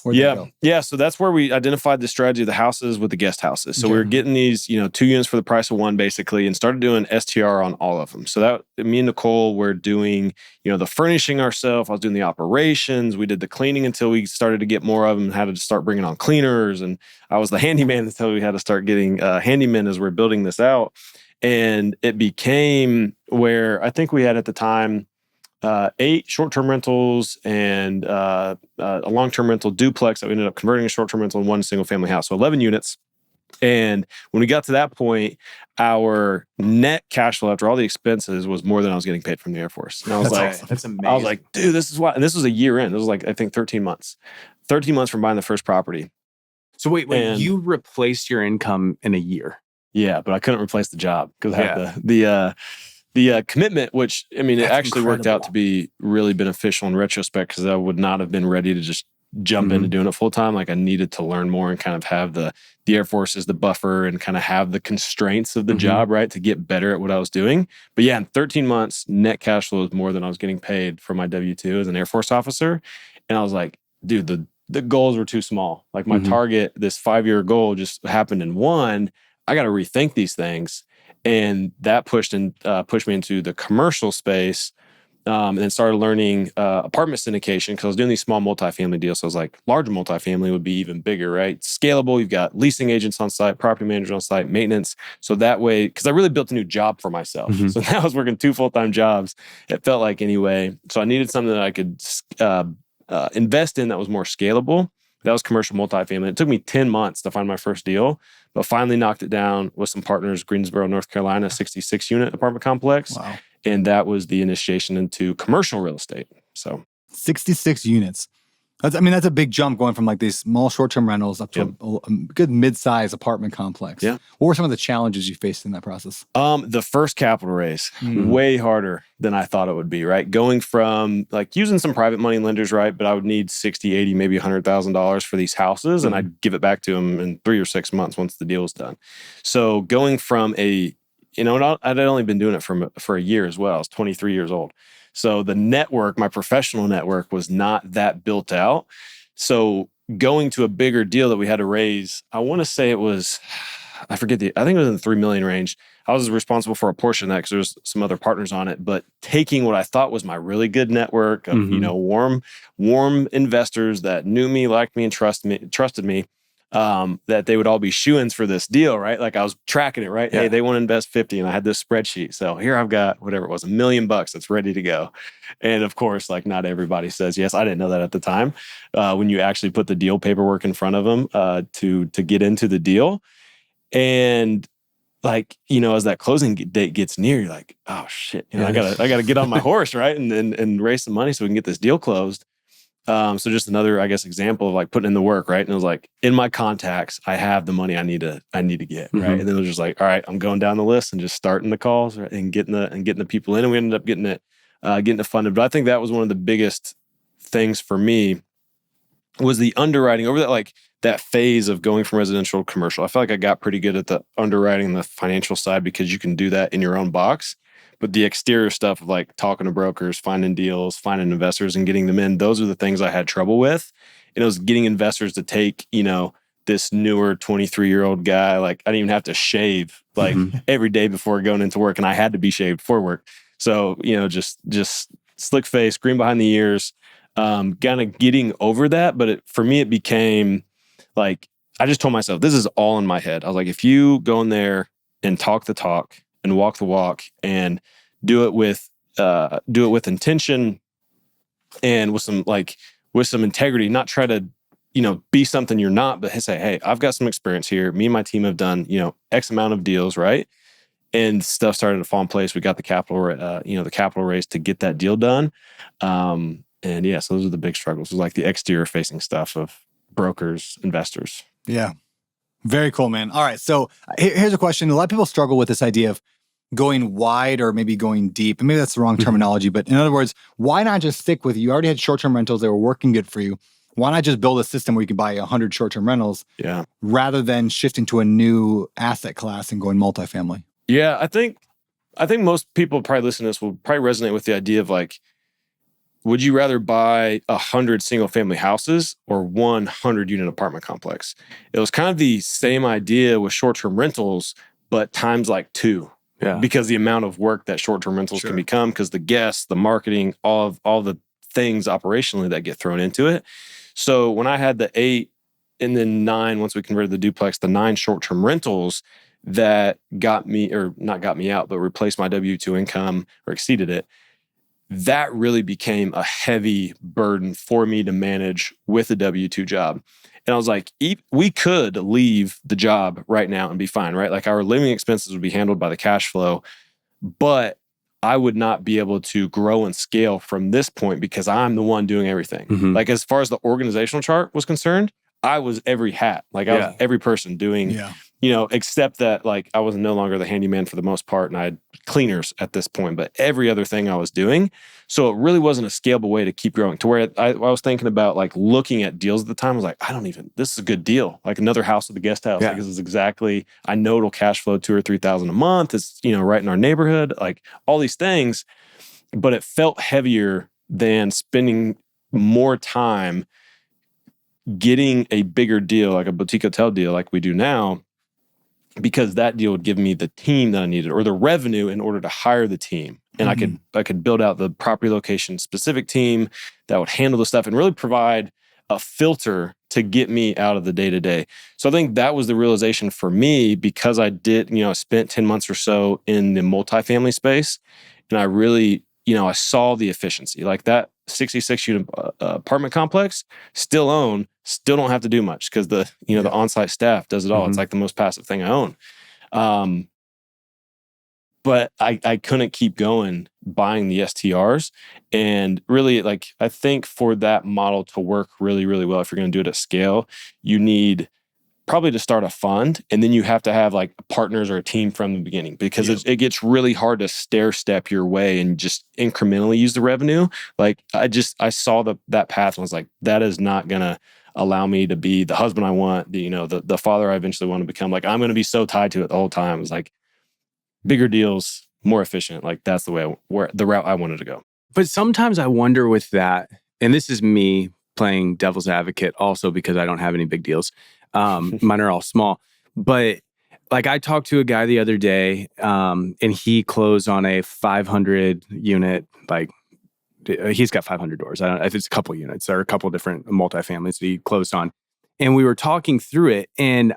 Yeah. So that's where we identified the strategy of the houses with the guest houses. So we were getting these, 2 units for the price of 1, basically, and started doing STR on all of them. So that me and Nicole were doing, the furnishing ourselves. I was doing the operations. We did the cleaning until we started to get more of them and had to start bringing on cleaners. And I was the handyman until we had to start getting handymen as we're building this out. And it became where I think we had at the time 8 short-term rentals and a long-term rental duplex that we ended up converting a short-term rental and 1 single-family house. So 11 units. And when we got to that point, our net cash flow after all the expenses was more than I was getting paid from the Air Force. And I was That's amazing. I was like, dude, this is why. And this was a year in. This was like, I think 13 months. 13 months from buying the first property. So wait, you replaced your income in a year? Yeah, but I couldn't replace the job because I had the commitment, which, I mean, it actually worked out to be really beneficial in retrospect because I would not have been ready to just jump into doing it full time. Like I needed to learn more and kind of have the Air Force as the buffer and kind of have the constraints of the job, right, to get better at what I was doing. But yeah, in 13 months, net cash flow was more than I was getting paid for my W-2 as an Air Force officer. And I was like, dude, the goals were too small. Like my target, this 5-year goal just happened in 1. I got to rethink these things. And that pushed me into the commercial space, and then started learning apartment syndication because I was doing these small multifamily deals. So I was like, larger multifamily would be even bigger, right? Scalable. You've got leasing agents on site, property managers on site, maintenance. So that way, because I really built a new job for myself. So now I was working 2 full-time jobs. It felt like anyway. So I needed something that I could invest in that was more scalable. That was commercial multifamily. It took me 10 months to find my first deal, but finally knocked it down with some partners, Greensboro, North Carolina, 66-unit apartment complex. Wow. And that was the initiation into commercial real estate. So 66 units. That's a big jump going from like these small short-term rentals up to a good mid-size apartment complex. Yeah. What were some of the challenges you faced in that process? The first capital raise, way harder than I thought it would be, right? Going from like using some private money lenders, right? But I would need 60, 80, maybe $100,000 for these houses. And I'd give it back to them in 3 or 6 months once the deal was done. So going from I'd only been doing it for a year as well. I was 23 years old. So the network, my professional network, was not that built out. So going to a bigger deal that we had to raise, I want to say it was, I think it was in the 3 million range. I was responsible for a portion of that because there was some other partners on it. But taking what I thought was my really good network of, warm investors that knew me, liked me, and trusted me, that they would all be shoo-ins for this deal, right? Like I was tracking it, right? Yeah. Hey, they want to invest 50 and I had this spreadsheet. So here I've got whatever it was, $1 million that's ready to go. And of course, like not everybody says yes. I didn't know that at the time. When you actually put the deal paperwork in front of them to get into the deal. And like, as that closing date gets near, you're like, oh shit, I gotta get on my horse, right? And raise some money so we can get this deal closed. So just another, I guess, example of like putting in the work, right? And it was like, in my contacts, I have the money I need to get, right? And then it was just like, all right, I'm going down the list and just starting the calls, right? and getting the people in, and we ended up getting it funded. But I think that was one of the biggest things for me was the underwriting over that phase of going from residential to commercial. I felt like I got pretty good at the underwriting and the financial side because you can do that in your own box. But the exterior stuff of like talking to brokers, finding deals, finding investors and getting them in, those are the things I had trouble with. And it was getting investors to take, this newer 23-year-old guy. Like I didn't even have to shave every day before going into work. And I had to be shaved for work. So, just slick face, green behind the ears, kind of getting over that. But for me, it became like, I just told myself, this is all in my head. I was like, if you go in there and talk the talk, and walk the walk and do it with intention and with some integrity, not try to, be something you're not, but say, hey, I've got some experience here. Me and my team have done, X amount of deals, right? And stuff started to fall in place. We got the capital raise to get that deal done. So those are the big struggles. It was like the exterior facing stuff of brokers, investors. Yeah. Very cool, man. All right. So here's a question. A lot of people struggle with this idea of going wide or maybe going deep. And maybe that's the wrong terminology, but in other words, why not just stick with, you already had short-term rentals that were working good for you. Why not just build a system where you can buy 100 short-term rentals rather than shifting to a new asset class and going multifamily? Yeah, I think most people probably listening to this will probably resonate with the idea of like, would you rather buy 100 single family houses or 100 unit apartment complex? It was kind of the same idea with short-term rentals, but times like 2. Yeah. Because the amount of work that short-term rentals can become, because the guests, the marketing, all the things operationally that get thrown into it. So when I had the 8 and then 9, once we converted the duplex, the 9 short-term rentals that got me, or not got me out, but replaced my W-2 income or exceeded it, that really became a heavy burden for me to manage with a W-2 job. And I was like, we could leave the job right now and be fine, right? Like our living expenses would be handled by the cash flow, but I would not be able to grow and scale from this point because I'm the one doing everything. Like as far as the organizational chart was concerned, I was every hat. Like I was every person doing, except that like I was no longer the handyman for the most part, and I had cleaners at this point, but every other thing I was doing. So it really wasn't a scalable way to keep growing, to where I was thinking about like looking at deals at the time. I was like, this is a good deal. Like another house with a guest house. Like this is exactly, I know it'll cash flow $2,000 or $3,000 a month. It's, right in our neighborhood, like all these things, but it felt heavier than spending more time getting a bigger deal, like a boutique hotel deal like we do now, because that deal would give me the team that I needed or the revenue in order to hire the team. And I could build out the property location specific team that would handle the stuff and really provide a filter to get me out of the day-to-day. So I think that was the realization for me, because I did, I spent 10 months or so in the multifamily space, and I really, I saw the efficiency. Like that 66 unit apartment complex, still don't have to do much because the on-site staff does it all. It's like the most passive thing I own. But I couldn't keep going buying the STRs. And really, like, I think for that model to work really, really well, if you're going to do it at scale, you need probably to start a fund, and then you have to have like partners or a team from the beginning, because it gets really hard to stair step your way and just incrementally use the revenue. Like I saw that path and was like, that is not going to allow me to be the husband I want, the father I eventually want to become. Like I'm going to be so tied to it the whole time. It was like bigger deals, more efficient. Like that's the route I wanted to go. But sometimes I wonder with that, and this is me playing devil's advocate also because I don't have any big deals. Mine are all small. But like I talked to a guy the other day, and he closed on a 500 unit, like he's got 500 doors. I don't know if it's a couple units or a couple different multifamilies that he closed on. And we were talking through it, and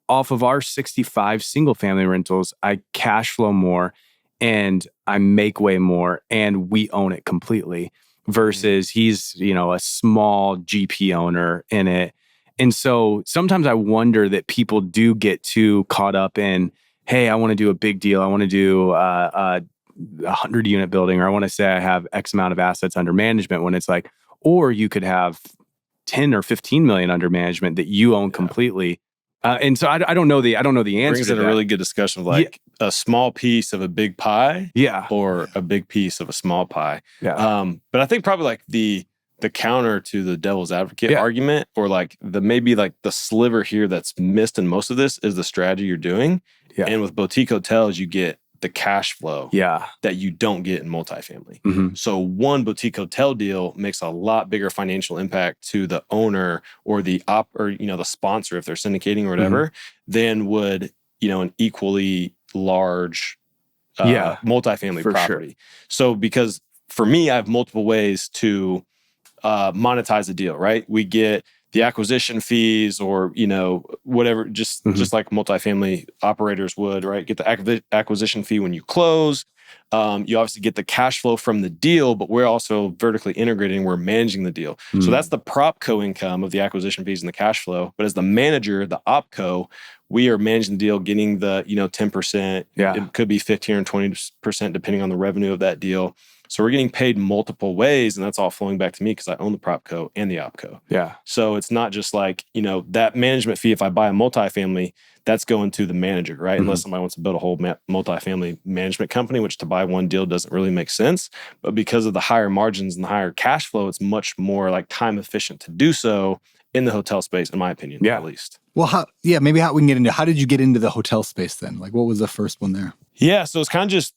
off of our 65 single family rentals, I cash flow more and I make way more, and we own it completely, versus he's, a small GP owner in it. And so sometimes I wonder that people do get too caught up in, hey, I want to do a big deal. I want to do a 100 unit building, or I want to say I have X amount of assets under management, when it's like, or you could have 10 or 15 million under management that you own completely. And so I don't know the answer. Brings to in that. a really good discussion of like a small piece of a big pie, or a big piece of a small pie. But I think probably like the counter to the devil's advocate argument, or like the sliver here that's missed in most of this, is the strategy you're doing. And with boutique hotels, you get the cash flow that you don't get in multifamily. So one boutique hotel deal makes a lot bigger financial impact to the owner or the the sponsor, if they're syndicating or whatever, than would, an equally large multifamily property. Sure. So because for me, I have multiple ways to monetize the deal, right? We get the acquisition fees, or, whatever, just like multifamily operators would, right? Get the acquisition fee when you close. You obviously get the cash flow from the deal, but we're also vertically integrating. We're managing the deal. So that's the propco income of the acquisition fees and the cash flow. But as the manager, the opco, we are managing the deal, getting the 10%. It could be 15 or 20% depending on the revenue of that deal. So we're getting paid multiple ways, and that's all flowing back to me because I own the propco and the opco. Yeah. So it's not just like, that management fee, if I buy a multifamily, that's going to the manager, right? Unless somebody wants to build a whole multifamily management company, which to buy one deal doesn't really make sense. But because of the higher margins and the higher cash flow, it's much more like time efficient to do so in the hotel space, in my opinion, at least. Well, maybe how we can get into, how did you get into the hotel space then? Like, what was the first one there? Yeah, so it's kind of just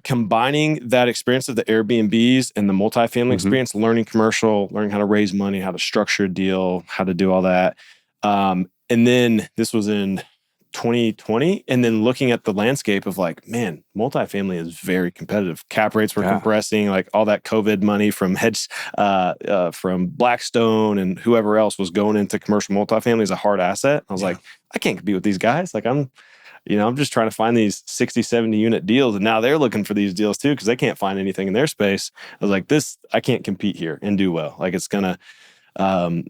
combining that experience of the Airbnbs and the multifamily experience, learning commercial, learning how to raise money, how to structure a deal, how to do all that. And then this was in 2020. And then looking at the landscape of like, man, multifamily is very competitive. Cap rates were compressing, like all that COVID money from from Blackstone and whoever else was going into commercial multifamily as a hard asset. I was like, I can't compete with these guys. Like I'm just trying to find these 60, 70 unit deals. And now they're looking for these deals too, because they can't find anything in their space. I was like, I can't compete here and do well. Like it's going to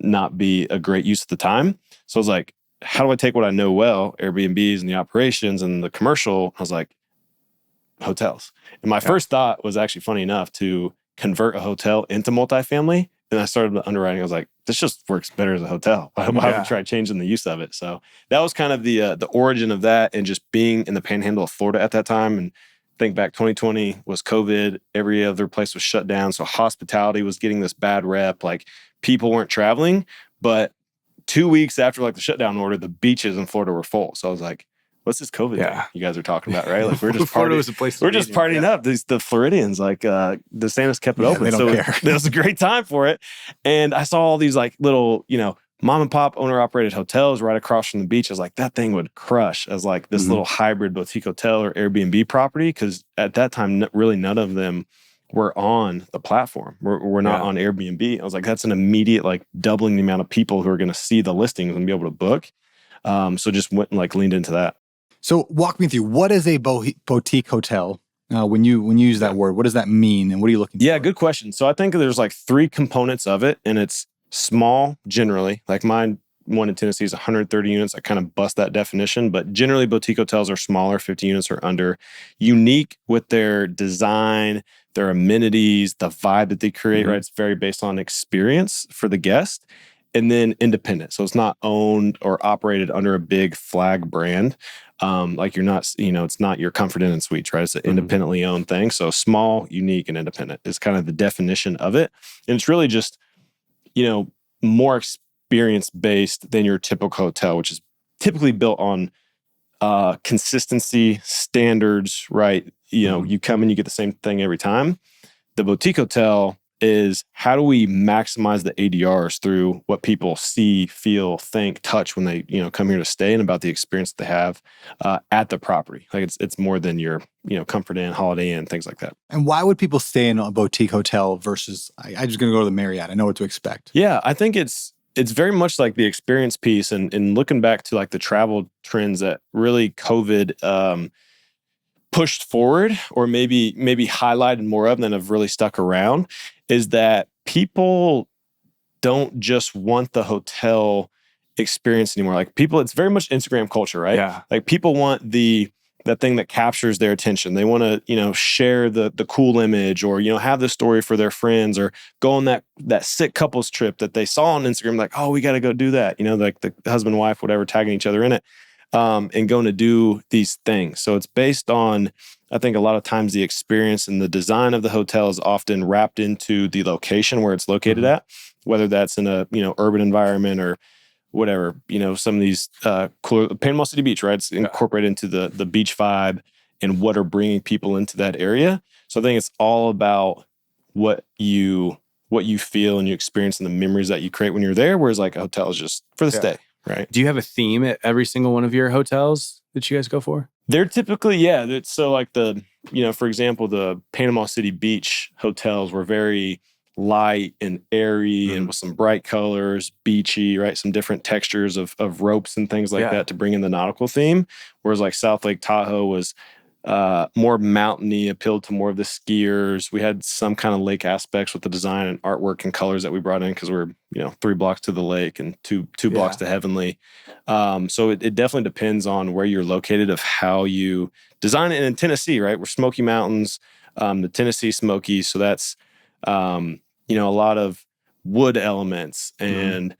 not be a great use of the time. So I was like, how do I take what I know well, Airbnbs and the operations and the commercial? I was like, hotels. And my first thought was actually funny enough to convert a hotel into multifamily. And I started the underwriting. I was like, this just works better as a hotel. Why would I try changing the use of it? So that was kind of the origin of that, and just being in the panhandle of Florida at that time. And think back, 2020 was COVID. Every other place was shut down. So hospitality was getting this bad rep. Like people weren't traveling. But 2 weeks after like the shutdown order, the beaches in Florida were full. So I was like, what's this COVID thing you guys are talking about, right? Like we're just partying up. The Floridians, like DeSantis kept it open. They don't care. It was a great time for it. And I saw all these like little, mom and pop owner operated hotels right across from the beach. I was like, that thing would crush as like this little hybrid boutique hotel or Airbnb property. Because at that time, really none of them were on the platform. We're not on Airbnb. I was like, that's an immediate like doubling the amount of people who are going to see the listings and be able to book. So just went and like leaned into that. So walk me through, what is a boutique hotel? When you use that word, what does that mean? And what are you looking for? Yeah, good question. So I think there's like 3 components of it, and it's small generally. Like mine, one in Tennessee is 130 units. I kind of bust that definition, but generally boutique hotels are smaller, 50 units or under. Unique with their design, their amenities, the vibe that they create, right? It's very based on experience for the guest. And then independent. So it's not owned or operated under a big flag brand. Like you're not, it's not your Comfort Inn and Suites, right? It's an independently owned thing. So small, unique, and independent is kind of the definition of it. And it's really just, more experience-based than your typical hotel, which is typically built on consistency, standards, right? You come and you get the same thing every time. The boutique hotel is, how do we maximize the ADRs through what people see, feel, think, touch when they, come here to stay, and about the experience that they have at the property. Like it's more than your, Comfort Inn, Holiday Inn, things like that. And why would people stay in a boutique hotel versus, I'm just going to go to the Marriott. I know what to expect. Yeah, I think it's very much like the experience piece, and looking back to like the travel trends that really COVID pushed forward, or maybe highlighted more of than have really stuck around, is that people don't just want the hotel experience anymore. Like people, it's very much Instagram culture, right? Yeah. Like people want that thing that captures their attention. They want to, share the cool image, or, have the story for their friends, or go on that sick couples trip that they saw on Instagram. Like, oh, we got to go do that. Like the husband, wife, whatever, tagging each other in it. And going to do these things. So it's based on, I think a lot of times the experience and the design of the hotel is often wrapped into the location where it's located at, whether that's in a, urban environment or whatever, some of these cooler, Panama City Beach, right? It's incorporated into the beach vibe and what are bringing people into that area. So I think it's all about what you feel and you experience and the memories that you create when you're there. Whereas like a hotel is just for the stay. Right. Do you have a theme at every single one of your hotels that you guys go for? They're typically, so like for example, the Panama City Beach hotels were very light and airy and with some bright colors, beachy, right? Some different textures of ropes and things like that to bring in the nautical theme. Whereas like South Lake Tahoe was more mountainy, appealed to more of the skiers. We had some kind of lake aspects with the design and artwork and colors that we brought in because we're 3 blocks to the lake and two blocks to Heavenly. So it definitely depends on where you're located of how you design it. And in Tennessee, right, we're Smoky Mountains, the Tennessee Smokies. So that's a lot of wood elements and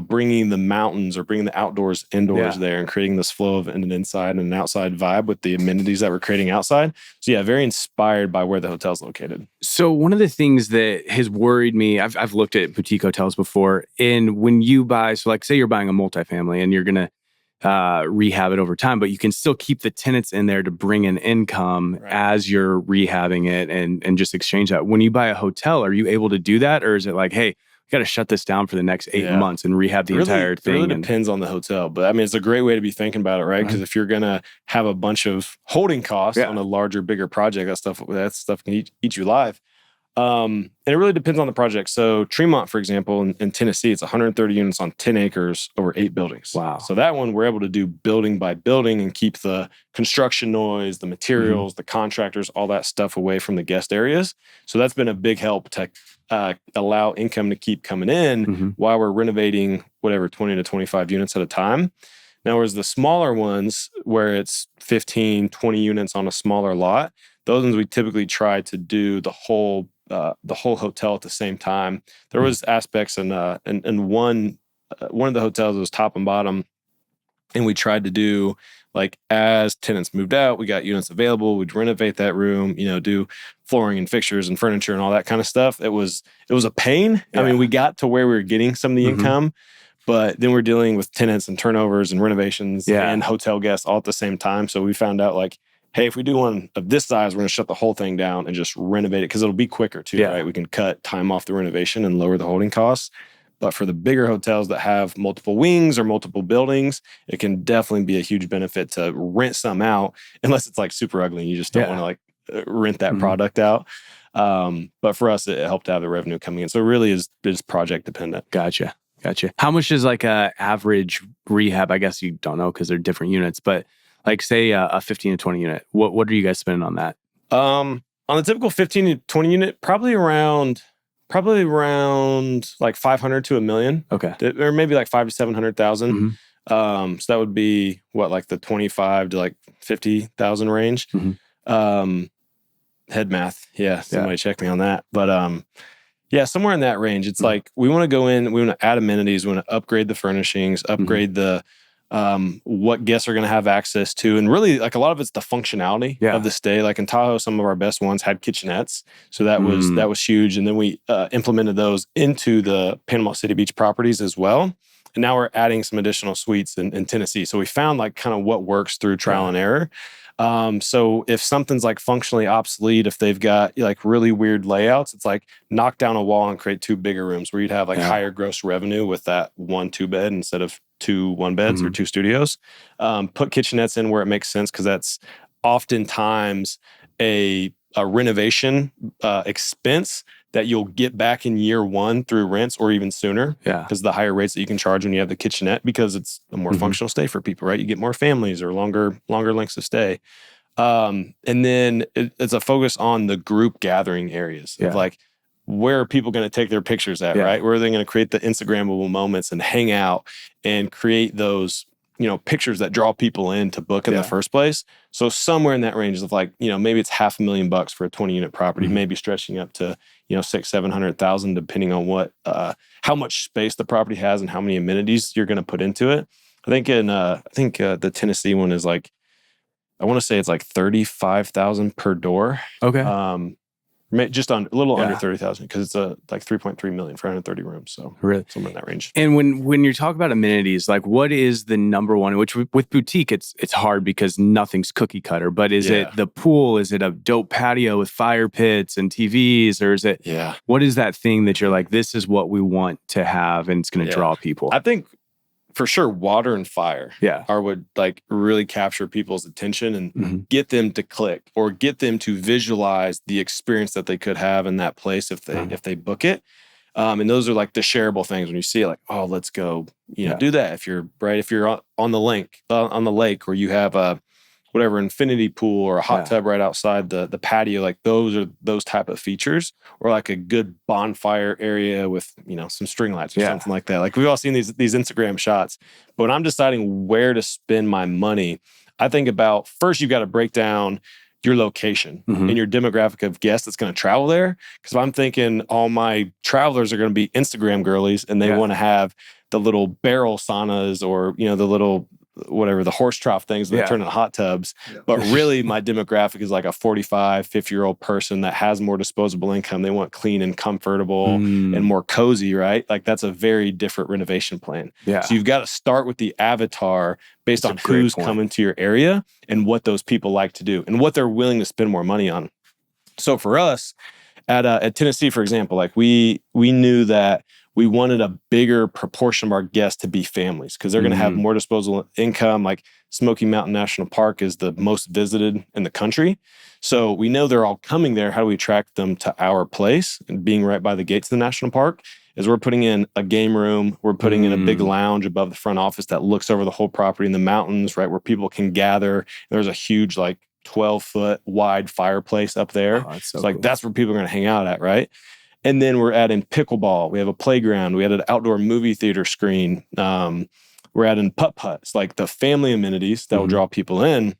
bringing the mountains or bringing the outdoors indoors there and creating this flow of an inside and an outside vibe with the amenities that we're creating outside. So yeah, very inspired by where the hotel's located. So one of the things that has worried me, I've looked at boutique hotels before, and when you buy, so like say you're buying a multifamily and you're going to rehab it over time, but you can still keep the tenants in there to bring in income as you're rehabbing it and just exchange that. When you buy a hotel, are you able to do that? Or is it like, hey, got to shut this down for the next 8 months and rehab the entire thing? It really depends on the hotel. But I mean, it's a great way to be thinking about it, right? Because if you're going to have a bunch of holding costs on a larger, bigger project, that stuff can eat you alive. And it really depends on the project. So Tremont, for example, in Tennessee, it's 130 units on 10 acres over 8 buildings. Wow. So that one, we're able to do building by building and keep the construction noise, the materials, the contractors, all that stuff away from the guest areas. So that's been a big help to allow income to keep coming in while we're renovating 20 to 25 units at a time. Now, whereas the smaller ones, where it's 15, 20 units on a smaller lot, those ones we typically try to do the whole hotel at the same time. There was aspects in one of the hotels, it was top and bottom, and we tried to do like as tenants moved out, we got units available. We'd renovate that room, do flooring and fixtures and furniture and all that kind of stuff. It was a pain. Yeah. I mean, we got to where we were getting some of the income, but then we're dealing with tenants and turnovers and renovations and hotel guests all at the same time. So we found out like, hey, if we do one of this size, we're going to shut the whole thing down and just renovate it because it'll be quicker too, right? We can cut time off the renovation and lower the holding costs. But for the bigger hotels that have multiple wings or multiple buildings, it can definitely be a huge benefit to rent some out, unless it's like super ugly and you just don't want to like rent that product out. But for us, it helped have the revenue coming in. So it really is project dependent. Gotcha. How much is like a average rehab? I guess you don't know because they're different units, but like say a 15 to 20 unit, what are you guys spending on that? On the typical 15 to 20 unit, probably around like 500 to $1 million. Okay. Or maybe like 500 to 700,000. So that would be like the 25 to like 50,000 range. Head math. Yeah. Somebody check me on that. But, somewhere in that range. It's like, we want to go in, we want to add amenities, we want to upgrade the furnishings, upgrade the, what guests are going to have access to. And really, like a lot of it's the functionality of the stay. Like in Tahoe, some of our best ones had kitchenettes. So that was huge. And then we implemented those into the Panama City Beach properties as well. And now we're adding some additional suites in Tennessee. So we found like kind of what works through trial and error. So if something's like functionally obsolete, if they've got like really weird layouts, it's like knock down a wall and create 2 bigger rooms where you'd have like higher gross revenue with that 1 2-bed instead of 2 1-beds or 2 studios. Put kitchenettes in where it makes sense because that's oftentimes a renovation expense that you'll get back in year 1 through rents or even sooner. Yeah. Because the higher rates that you can charge when you have the kitchenette, because it's a more functional stay for people, right? You get more families or longer lengths of stay. And then it's a focus on the group gathering areas of like, where are people going to take their pictures at, right? Where are they going to create the Instagrammable moments and hang out and create those, pictures that draw people in to book in the first place. So somewhere in that range of like, maybe it's $500,000 for a 20-unit property, maybe stretching up to, 600,000-700,000, depending on what, how much space the property has and how many amenities you're going to put into it. I think the Tennessee one is like, I want to say it's like 35,000 per door. Okay. Just a little under 30,000 because it's like 3.3 million for 130 rooms. So really somewhere in that range. And when you're talking about amenities, like what is the number one, which with boutique, it's hard because nothing's cookie cutter, but is it the pool? Is it a dope patio with fire pits and TVs? Or is it, what is that thing that you're like, this is what we want to have and it's going to draw people? I think for sure, water and fire are what like really capture people's attention and get them to click or get them to visualize the experience that they could have in that place if they book it. And those are like the shareable things when you see it, like, oh, let's go, do that. If you're on the lake or you have a whatever infinity pool or a hot tub right outside the patio. Like those are those type of features, or like a good bonfire area with, some string lights or something like that. Like we've all seen these Instagram shots. But when I'm deciding where to spend my money, I think about first you've got to break down your location and your demographic of guests that's going to travel there. Because if I'm thinking all my travelers are going to be Instagram girlies and they want to have the little barrel saunas or, the little whatever, the horse trough things that turn into hot tubs. But really my demographic is like a 45, 50-year-old person that has more disposable income. They want clean and comfortable and more cozy, right? Like that's a very different renovation plan. So you've got to start with the avatar based on who's coming to your area and what those people like to do and what they're willing to spend more money on. So for us at Tennessee, for example, like we knew that we wanted a bigger proportion of our guests to be families because they're going to have more disposable income. Like Smoky Mountain National Park is the most visited in the country. So we know they're all coming there. How do we attract them to our place? And being right by the gates of the national park is we're putting in a game room. We're putting in a big lounge above the front office that looks over the whole property in the mountains, right? Where people can gather. There's a huge 12-foot wide fireplace up there. Oh, so cool. That's where people are going to hang out at, right? And then we're adding pickleball. We have a playground. We had an outdoor movie theater screen. We're adding putt-putts, like the family amenities that will draw people in.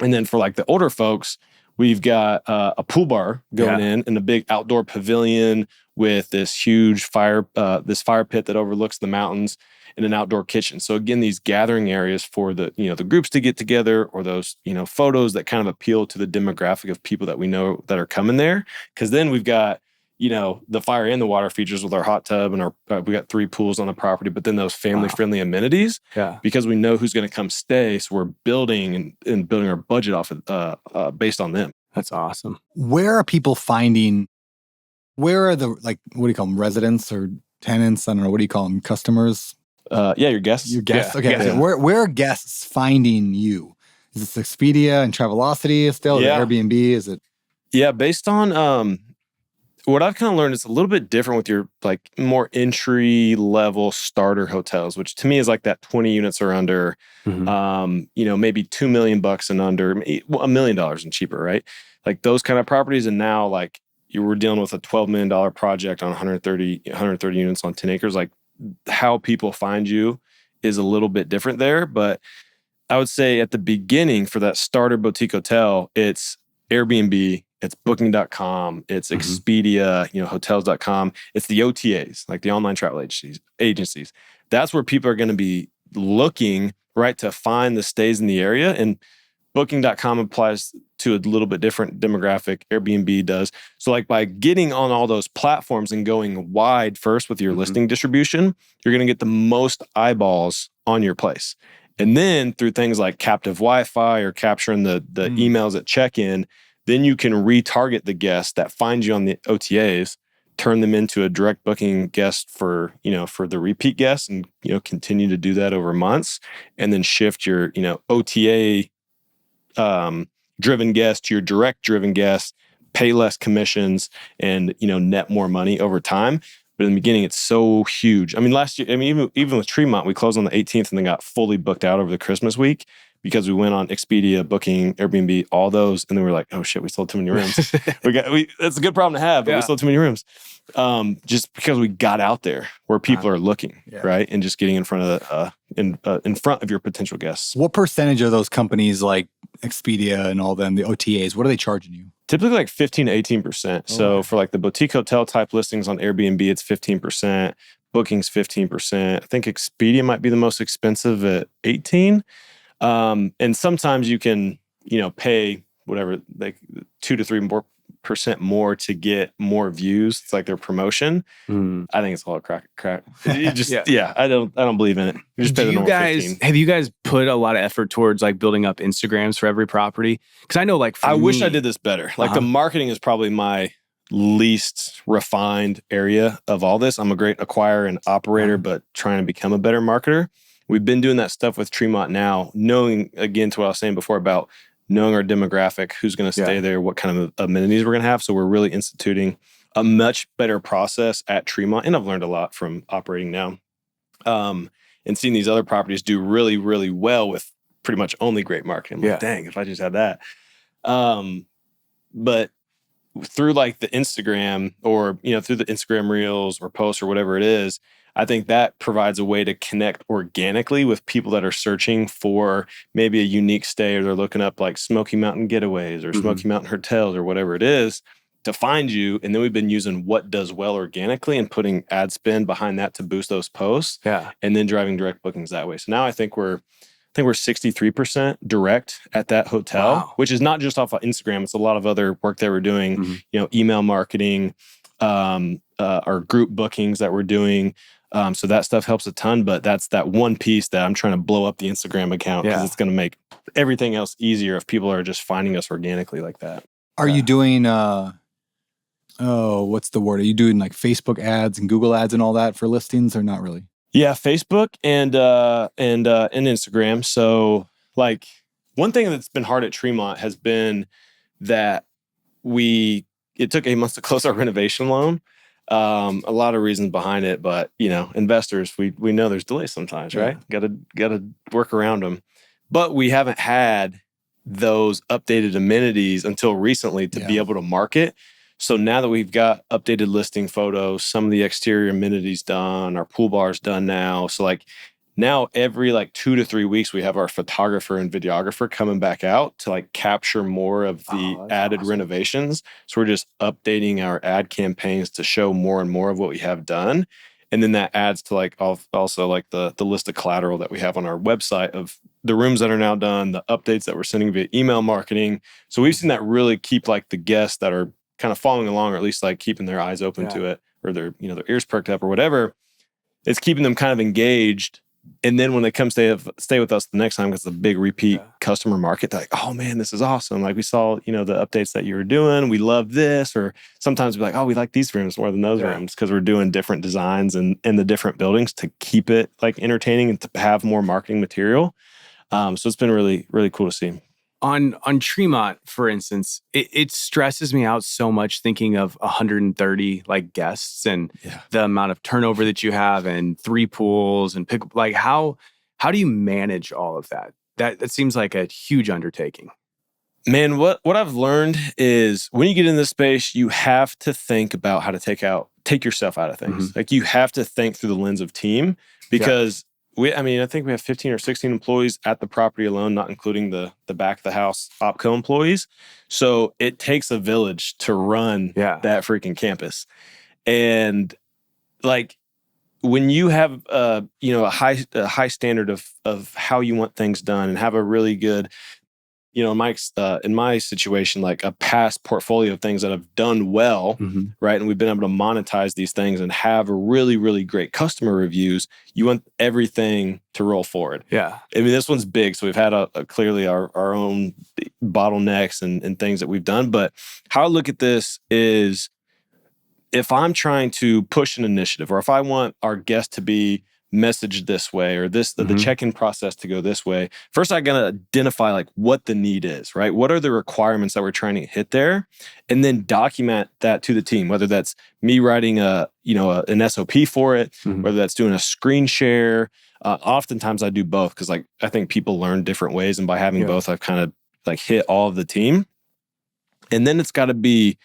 And then for the older folks, we've got a pool bar going in and a big outdoor pavilion with this huge fire pit that overlooks the mountains and an outdoor kitchen. So again, these gathering areas for the groups to get together, or those, photos that kind of appeal to the demographic of people that we know that are coming there. Because then we've got the fire and the water features with our hot tub and we got 3 pools on the property, but then those family-friendly amenities, because we know who's going to come stay. So we're building and building our budget off of based on them. That's awesome. Where are people finding, where are the, what do you call them? Residents or tenants? I don't know. What do you call them? Customers? Your guests. Your guests? Okay. Yeah. So where are guests finding you? Is it Expedia and Travelocity still? Yeah. The Airbnb? Is it? Yeah. Based on, what I've kind of learned is a little bit different with your more entry level starter hotels, which to me is that 20 units or under, maybe $2 million and under, $1 million and cheaper, right? Those kind of properties. And now you were dealing with a $12 million project on 130 units on 10 acres. How people find you is a little bit different there. But I would say at the beginning for that starter boutique hotel, it's Airbnb, it's Booking.com, it's Expedia, hotels.com. It's the OTAs, the online travel agencies. That's where people are going to be looking, right, to find the stays in the area. And Booking.com applies to a little bit different demographic. Airbnb does. So by getting on all those platforms and going wide first with your listing distribution, you're going to get the most eyeballs on your place. And then through things like captive Wi-Fi or capturing the emails at check-in, then you can retarget the guests that find you on the OTAs, turn them into a direct booking guest for the repeat guests, and continue to do that over months, and then shift your OTA driven guests to your direct driven guests, pay less commissions, and net more money over time. But in the beginning, it's so huge. I mean, last year, even with Tremont, we closed on the 18th and then got fully booked out over the Christmas week because we went on Expedia, Booking, Airbnb, all those, and then we were like, oh shit, we sold too many rooms. That's a good problem to have, but we sold too many rooms. Just because we got out there where people are looking, right, and just getting in front of in front of your potential guests. What percentage of those companies like Expedia and all them, the OTAs, what are they charging you? Typically 15 to 18%. So for the boutique hotel type listings on Airbnb, it's 15%. Booking's 15%. I think Expedia might be the most expensive at 18%. And sometimes you can, pay whatever, 2 to 3% more to get more views. It's their promotion. I think it's all crap. You just, I don't believe in it. You just pay the normal 15. Have you guys put a lot of effort towards building up Instagrams for every property? Because I know I wish I did this better. The marketing is probably my least refined area of all this. I'm a great acquirer and operator, but trying to become a better marketer. We've been doing that stuff with Tremont now, knowing, again, to what I was saying before about knowing our demographic, who's going to stay there, what kind of amenities we're going to have. So we're really instituting a much better process at Tremont. And I've learned a lot from operating now and seeing these other properties do really, really well with pretty much only great marketing. I'm Yeah. like, dang, if I just had that. But through like the Instagram or, through the Instagram reels or posts or whatever it is, I think that provides a way to connect organically with people that are searching for maybe a unique stay, or they're looking up like Smoky Mountain Getaways or Smoky Mountain Hotels or whatever it is to find you. And then we've been using what does well organically and putting ad spend behind that to boost those posts. Yeah. And then driving direct bookings that way. So now I think we're 63% direct at that hotel, which is not just off of Instagram. It's a lot of other work that we're doing, email marketing, our group bookings that we're doing. So that stuff helps a ton, but that's that one piece that I'm trying to blow up the Instagram account because it's going to make everything else easier if people are just finding us organically like that. Are you doing, what's the word? Are you doing like Facebook ads and Google ads and all that for listings, or not really? Yeah, Facebook and Instagram. So like one thing that's been hard at Tremont has been that it took 8 months to close our renovation loan. A lot of reasons behind it, but investors, we know there's delays sometimes, right? Gotta work around them. But we haven't had those updated amenities until recently to be able to market. So now that we've got updated listing photos, some of the exterior amenities done, our pool bar's done now. So like now every like 2 to 3 weeks, we have our photographer and videographer coming back out to like capture more of the added renovations. So we're just updating our ad campaigns to show more and more of what we have done. And then that adds to like also like the list of collateral that we have on our website of the rooms that are now done, the updates that we're sending via email marketing. So we've seen that really keep like the guests that are kind of following along, or at least like keeping their eyes open to it, or their ears perked up or whatever. It's keeping them kind of engaged. And then when they come stay with us the next time, because it's a big repeat customer market, they're like, oh man, this is awesome. Like we saw, the updates that you were doing. We love this. Or sometimes we're like, oh, we like these rooms more than those rooms, because we're doing different designs and in the different buildings to keep it like entertaining and to have more marketing material. So it's been really, really cool to see. On Tremont, for instance, it stresses me out so much thinking of 130 like guests and the amount of turnover that you have and 3 pools and how do you manage all of that? That seems like a huge undertaking. Man, what I've learned is when you get in this space, you have to think about how to take yourself out of things. Like you have to think through the lens of team, because I think we have 15 or 16 employees at the property alone, not including the back of the house OpCo employees. So it takes a village to run that freaking campus. And like when you have a high standard of how you want things done and have a really good, in my situation, like a past portfolio of things that have done well, right? And we've been able to monetize these things and have really, really great customer reviews. You want everything to roll forward. Yeah. I mean, this one's big. So we've had clearly our own bottlenecks and things that we've done. But how I look at this is if I'm trying to push an initiative, or if I want our guests to be messaged this way, or the check-in process to go this way, first I gotta identify like what the need is, right? What are the requirements that we're trying to hit there? And then document that to the team, whether that's me writing an SOP for it, whether that's doing a screen share. Oftentimes I do both, because like I think people learn different ways, and by having both, I've kind of like hit all of the team. And then it's got to be,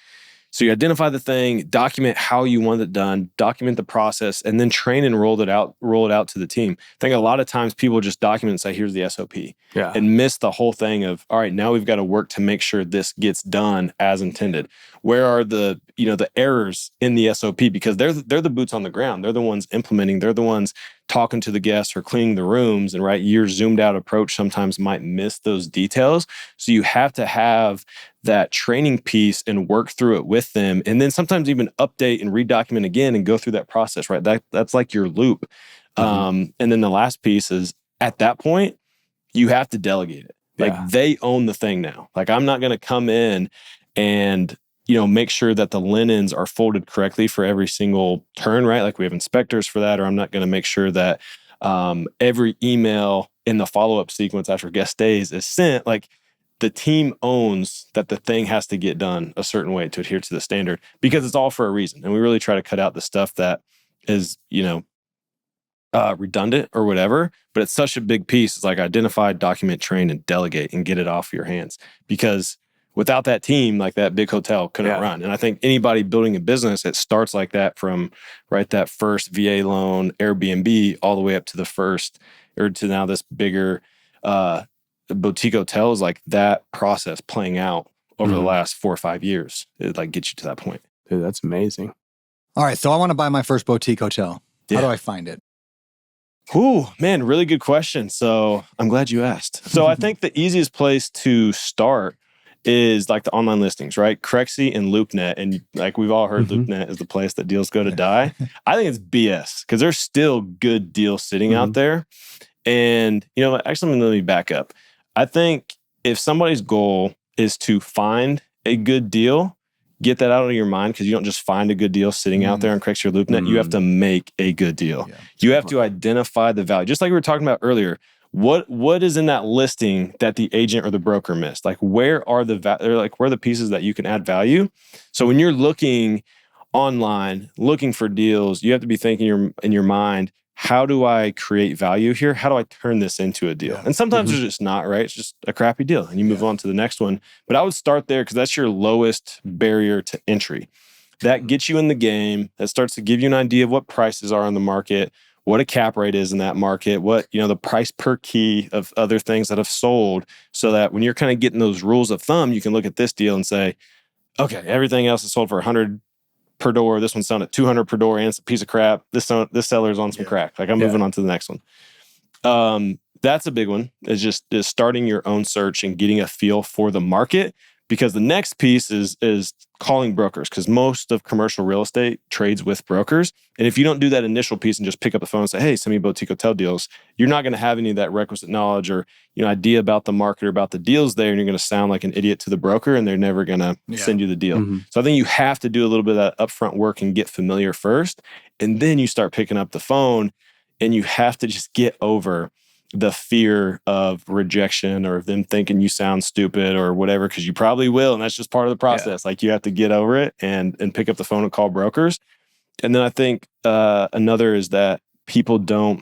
so you identify the thing, document how you want it done, document the process, and then train and roll it out to the team. I think a lot of times people just document and say, here's the SOP, and miss the whole thing of, all right, now we've got to work to make sure this gets done as intended. Where are the errors in the SOP? Because they're the boots on the ground. They're the ones implementing. They're the ones talking to the guests or cleaning the rooms. And right, your zoomed out approach sometimes might miss those details. So you have to have that training piece and work through it with them. And then sometimes even update and redocument again and go through that process, right? That's like your loop. And then the last piece is, at that point, you have to delegate it. Like they own the thing now. Like I'm not going to come in and make sure that the linens are folded correctly for every single turn, right? Like we have inspectors for that, or I'm not going to make sure that every email in the follow-up sequence after guest stays is sent. Like the team owns that the thing has to get done a certain way to adhere to the standard, because it's all for a reason. And we really try to cut out the stuff that is, redundant or whatever, but it's such a big piece. It's like identify, document, train, and delegate and get it off your hands. Because without that team, like that big hotel couldn't run. And I think anybody building a business, it starts like that from that first VA loan, Airbnb, all the way up to the first, or to now this bigger boutique hotel, is like that process playing out over the last 4 or 5 years. It like gets you to that point. Dude, that's amazing. All right, so I want to buy my first boutique hotel. How do I find it? Ooh, man, really good question. So I'm glad you asked. So I think the easiest place to start is like the online listings, right? Crexy and LoopNet. And like we've all heard LoopNet is the place that deals go to die. I think it's BS because there's still good deals sitting out there. And, you know, actually, let me back up. I think if somebody's goal is to find a good deal, get that out of your mind, because you don't just find a good deal sitting out there on Crexy or LoopNet. You have to make a good deal. Yeah, you have to identify the value. Just like we were talking about earlier, what is in that listing that the agent or the broker missed? Like where are where are the pieces that you can add value? So when you're looking online, looking for deals, you have to be thinking in your mind, how do I create value here? How do I turn this into a deal? And sometimes it's just not, right? It's just a crappy deal and you move on to the next one. But I would start there because that's your lowest barrier to entry. That gets you in the game. That starts to give you an idea of what prices are on the market, what a cap rate is in that market, what, you know, the price per key of other things that have sold, so that when you're kind of getting those rules of thumb, you can look at this deal and say, okay, everything else is sold for 100 per door. This one's selling at 200 per door, and it's a piece of crap. This seller's on some crack. Like I'm moving on to the next one. That's a big one. Is starting your own search and getting a feel for the market, because the next piece is calling brokers, because most of commercial real estate trades with brokers. And if you don't do that initial piece and just pick up the phone and say, hey, send me boutique hotel deals, you're not going to have any of that requisite knowledge or, you know, idea about the market or about the deals there. And you're going to sound like an idiot to the broker, and they're never going to send you the deal. So I think you have to do a little bit of that upfront work and get familiar first. And then you start picking up the phone, and you have to just get over the fear of rejection or of them thinking you sound stupid or whatever, because you probably will. And that's just part of the process. Like you have to get over it and pick up the phone and call brokers. And then I think another is that people don't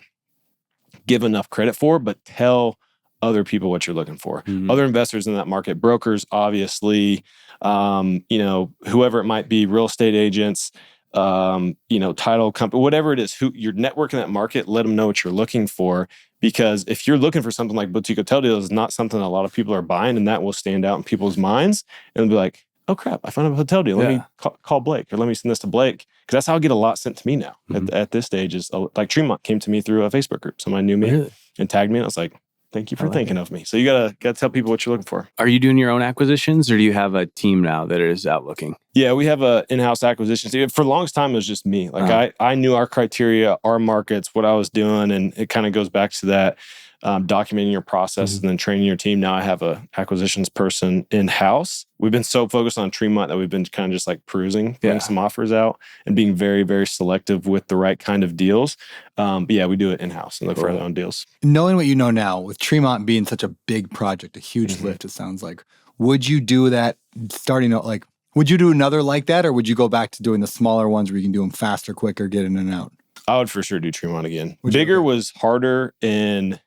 give enough credit for, but tell other people what you're looking for. Other investors in that market, brokers, obviously, you know, whoever it might be, real estate agents, you know, title company, whatever it is, who your network in that market, let them know what you're looking for. Because if you're looking for something like boutique hotel deals, it's not something a lot of people are buying, and that will stand out in people's minds and they'll be like, oh crap, I found a hotel deal. Let me call Blake, or let me send this to Blake. Because that's how I get a lot sent to me now at this stage. Is like Tremont came to me through a Facebook group. Somebody knew me and tagged me. And I was like, thank you for thinking of me. So you gotta tell people what you're looking for. Are you doing your own acquisitions, or do you have a team now that is out looking? Yeah, we have a in-house acquisitions team. For the longest time, it was just me. Like I knew our criteria, our markets, what I was doing, and it kind of goes back to that. Documenting your process and then training your team. Now I have a acquisitions person in-house. We've been so focused on Tremont that we've been kind of just like putting some offers out and being very, very selective with the right kind of deals. But yeah, we do it in-house and look for our own deals. Knowing what you know now, with Tremont being such a big project, a huge lift, it sounds like, would you do that starting out, like, would you do another like that, or would you go back to doing the smaller ones where you can do them faster, quicker, get in and out? I would for sure do Tremont again. Bigger was harder in...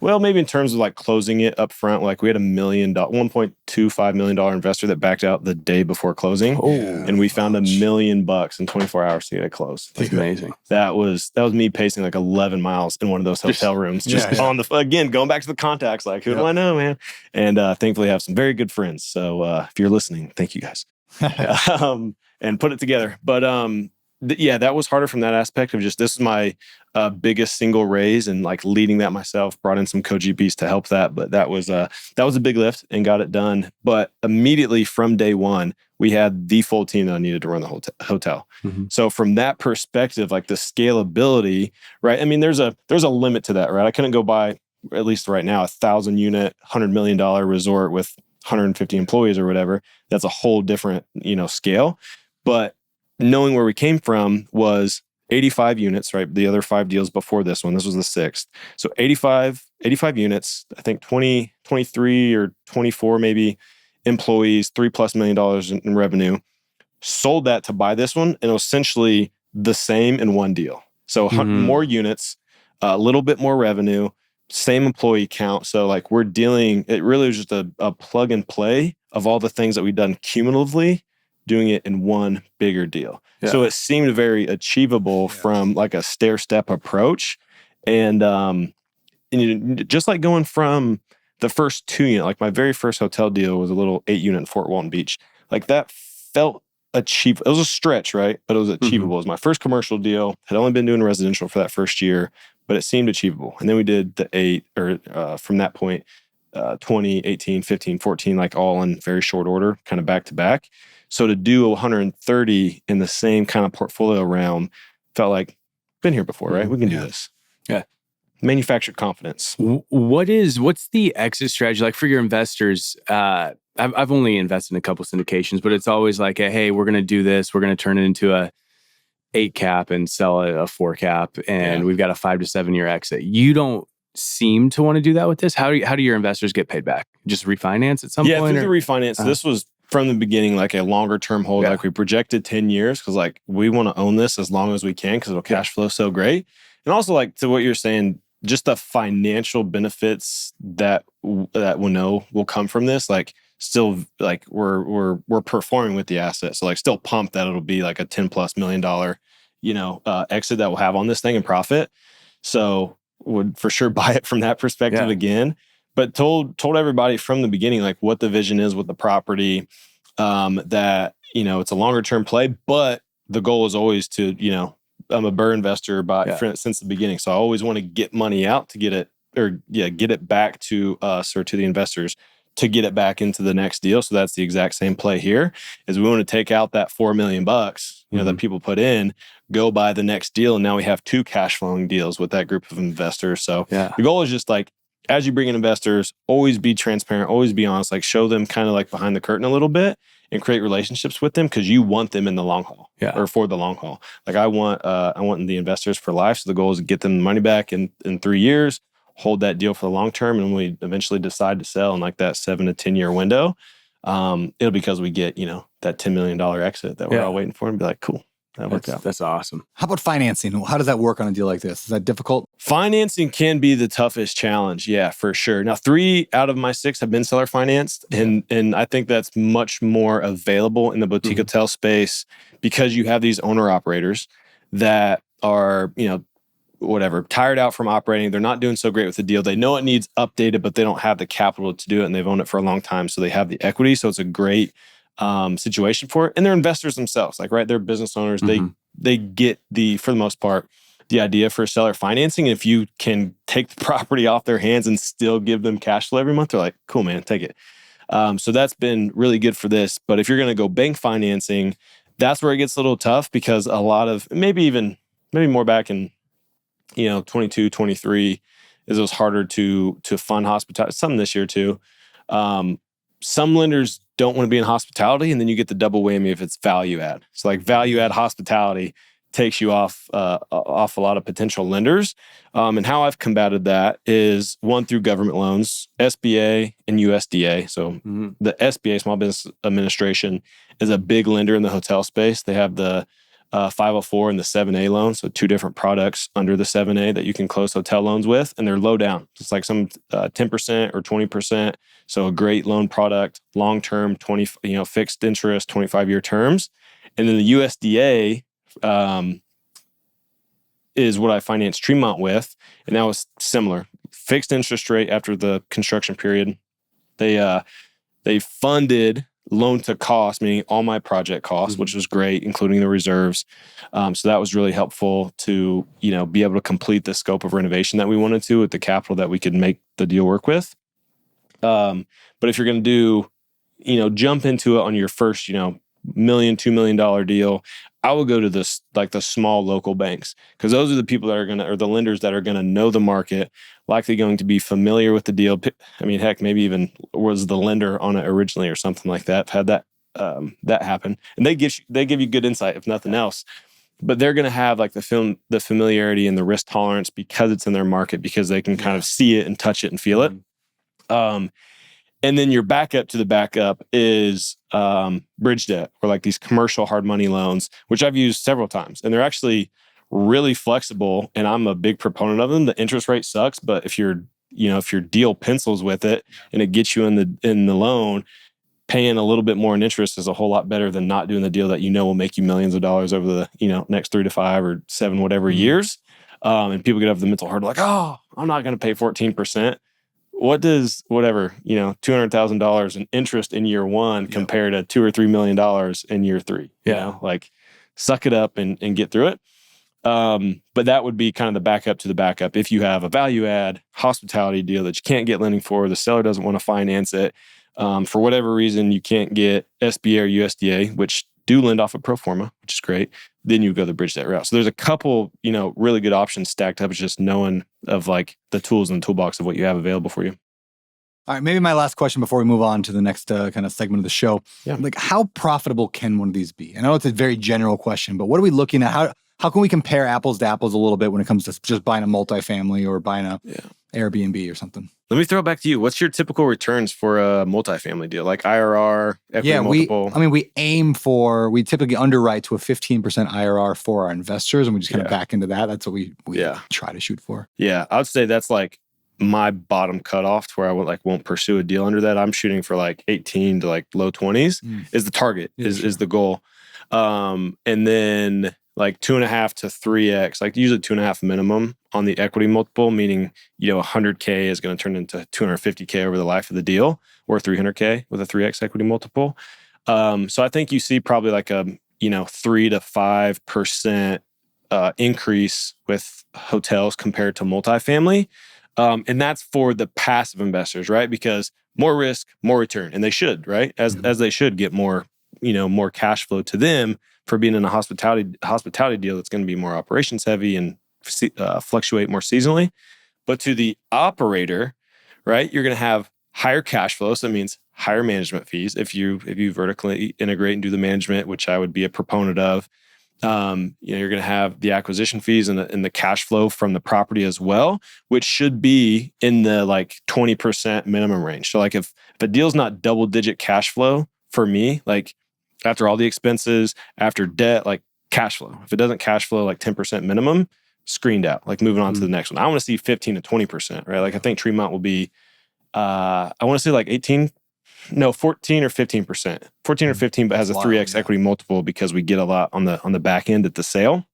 Well, maybe in terms of like closing it up front, like we had $1.25 million investor that backed out the day before closing. And we found $1 million in 24 hours to get it closed. That's amazing. That was me pacing like 11 miles in one of those hotel rooms, on the, again, going back to the contacts, like, who do I know, man? And thankfully I have some very good friends. So if you're listening, thank you guys. And put it together. But yeah, that was harder from that aspect of just, this is my biggest single raise, and like leading that myself, brought in some co-GPs to help that. But that was a big lift and got it done. But immediately from day one, we had the full team that I needed to run the hotel. So from that perspective, like the scalability, right? I mean, there's a limit to that, right? I couldn't go buy, at least right now, 1,000 unit, $100 million resort with 150 employees or whatever. That's a whole different, scale. But knowing where we came from was 85 units, right? The other 5 deals before this one, this was the 6th. So 85 units, I think 23 or 24 maybe employees, $3+ million in revenue. Sold that to buy this one, and it was essentially the same in one deal. So more units, a little bit more revenue, same employee count. So like we're dealing, it really was just a plug and play of all the things that we've done cumulatively, doing it in one bigger deal. Yeah. So it seemed very achievable from like a stair step approach. And just like going from the first 2 unit, like my very first hotel deal was a little 8 unit in Fort Walton Beach. Like that felt achievable. It was a stretch, right? But it was achievable. It was my first commercial deal. Had only been doing residential for that first year, but it seemed achievable. And then we did the 8, or from that point, 20, 18, 15, 14, like all in very short order, kind of back to back. So to do 130 in the same kind of portfolio realm felt like, been here before, right? We can do this. Yeah. Manufactured confidence. What's the exit strategy like for your investors? I've only invested in a couple syndications, but it's always like, hey, we're going to do this. We're going to turn it into a 8 cap and sell a 4 cap. And we've got a 5 to 7 year exit. You don't seem to want to do that with this. How do your investors get paid back? Just refinance at some point? Yeah, through the refinance. This was from the beginning, like a longer term hold. Like we projected 10 years because like we want to own this as long as we can because it'll cash flow so great. And also like to what you're saying, just the financial benefits that we'll know will come from this, like still like we're performing with the asset. So like still pumped that it'll be like a $10+ million, exit that we'll have on this thing and profit. So would for sure buy it from that perspective again. But told everybody from the beginning, like what the vision is with the property, that, it's a longer term play, but the goal is always to, I'm a Burr investor since the beginning. So I always want to get money out to get it back to us or to the investors to get it back into the next deal. So that's the exact same play here is we want to take out that $4 million, that people put in, go buy the next deal. And now we have 2 cash flowing deals with that group of investors. So the goal is just like, as you bring in investors, always be transparent, always be honest, like show them kind of like behind the curtain a little bit and create relationships with them because you want them in the long haul or for the long haul. Like I want the investors for life. So the goal is to get them the money back in 3 years, hold that deal for the long term. And when we eventually decide to sell in like that 7 to 10 year window, it'll be because we get, that $10 million exit that we're all waiting for and be like, cool. That worked out. That's awesome. How about financing? How does that work on a deal like this? Is that difficult? Financing can be the toughest challenge. Yeah, for sure. Now, 3 out of my 6 have been seller financed. And I think that's much more available in the boutique hotel space because you have these owner operators that are, tired out from operating. They're not doing so great with the deal. They know it needs updated, but they don't have the capital to do it. And they've owned it for a long time. So they have the equity. So it's a great situation for it. And they're investors themselves, like, right? They're business owners. They get for the most part, the idea for seller financing. If you can take the property off their hands and still give them cash flow every month, they're like, cool, man, take it. So that's been really good for this. But if you're going to go bank financing, that's where it gets a little tough because a lot of, maybe more back in, 22, 23, it was harder to fund hospitality. Some this year too. Some lenders don't want to be in hospitality, and then you get the double whammy if it's value add. So like value add hospitality takes you off a lot of potential lenders. And how I've combated that is one through government loans, SBA and USDA. So the SBA, Small Business Administration, is a big lender in the hotel space. They have the 504 and the 7A loan. So 2 different products under the 7A that you can close hotel loans with, and they're low down. It's like some 10% or 20%. So a great loan product, long-term, fixed interest, 25-year terms. And then the USDA is what I financed Tremont with. And that was similar. Fixed interest rate after the construction period. They funded loan to cost, meaning all my project costs, which was great, including the reserves. So that was really helpful to, be able to complete the scope of renovation that we wanted to with the capital that we could make the deal work with. But if you're going to do, jump into it on your first, $1 million, $2 million deal, I would go to this, like the small local banks, because those are the people that are or the lenders that are going to know the market, likely going to be familiar with the deal. I mean, heck, maybe even was the lender on it originally or something like that. I've had that happen, and they give you good insight if nothing else. But they're going to have like the familiarity and the risk tolerance because it's in their market, because they can kind of see it and touch it and feel it. And then your backup to the backup is bridge debt, or like these commercial hard money loans, which I've used several times. And they're actually really flexible, and I'm a big proponent of them. The interest rate sucks, but if your deal pencils with it and it gets you in the loan, paying a little bit more in interest is a whole lot better than not doing the deal that will make you millions of dollars over the next 3 to 5 or 7 whatever years. And people get over the mental hurdle like, oh, I'm not going to pay 14%. What does $200,000 in interest in year one compare to $2 or $3 million in year 3? You know, like suck it up and get through it. But that would be kind of the backup to the backup. If you have a value add hospitality deal that you can't get lending for, the seller doesn't want to finance it. For whatever reason, you can't get SBA or USDA, which do lend off of pro forma, which is great. Then you go the bridge debt route. So there's a couple, really good options stacked up. It's just knowing of like the tools in the toolbox of what you have available for you. All right, maybe my last question before we move on to the next kind of segment of the show. Yeah. Like, how profitable can one of these be? I know it's a very general question, but what are we looking at? How can we compare apples to apples a little bit when it comes to just buying a multifamily or buying a Airbnb or something? Let me throw it back to you. What's your typical returns for a multifamily deal? Like IRR, equity multiple? We typically underwrite to a 15% IRR for our investors, and we just kind of back into that. That's what we try to shoot for. Yeah, I would say that's like my bottom cutoff to where I won't pursue a deal under that. I'm shooting for like 18 to like low 20s is the target, is the goal. And then like 2.5 to 3x, like usually 2.5 minimum on the equity multiple, meaning, $100K is going to turn into $250K over the life of the deal, or $300K with a 3x equity multiple. So I think you see probably like a, 3 to 5% increase with hotels compared to multifamily. And that's for the passive investors, right? Because more risk, more return, and they should, right? As they should get more, more cash flow to them for being in a hospitality deal that's going to be more operations heavy and fluctuate more seasonally. But to the operator, right, you're going to have higher cash flow. So that means higher management fees if you vertically integrate and do the management, which I would be a proponent of. You're going to have the acquisition fees and the cash flow from the property as well, which should be in the like 20% minimum range. So like if a deal's not double digit cash flow for me, like after all the expenses, after debt, like cash flow, if it doesn't cash flow like 10% minimum, screened out, like moving on to the next one. I want to see 15 to 20%, right? Like I think Tremont will be, I want to say like 14 or 15%, 14 or 15, but has a 3x equity multiple because we get a lot on the back end at the sale.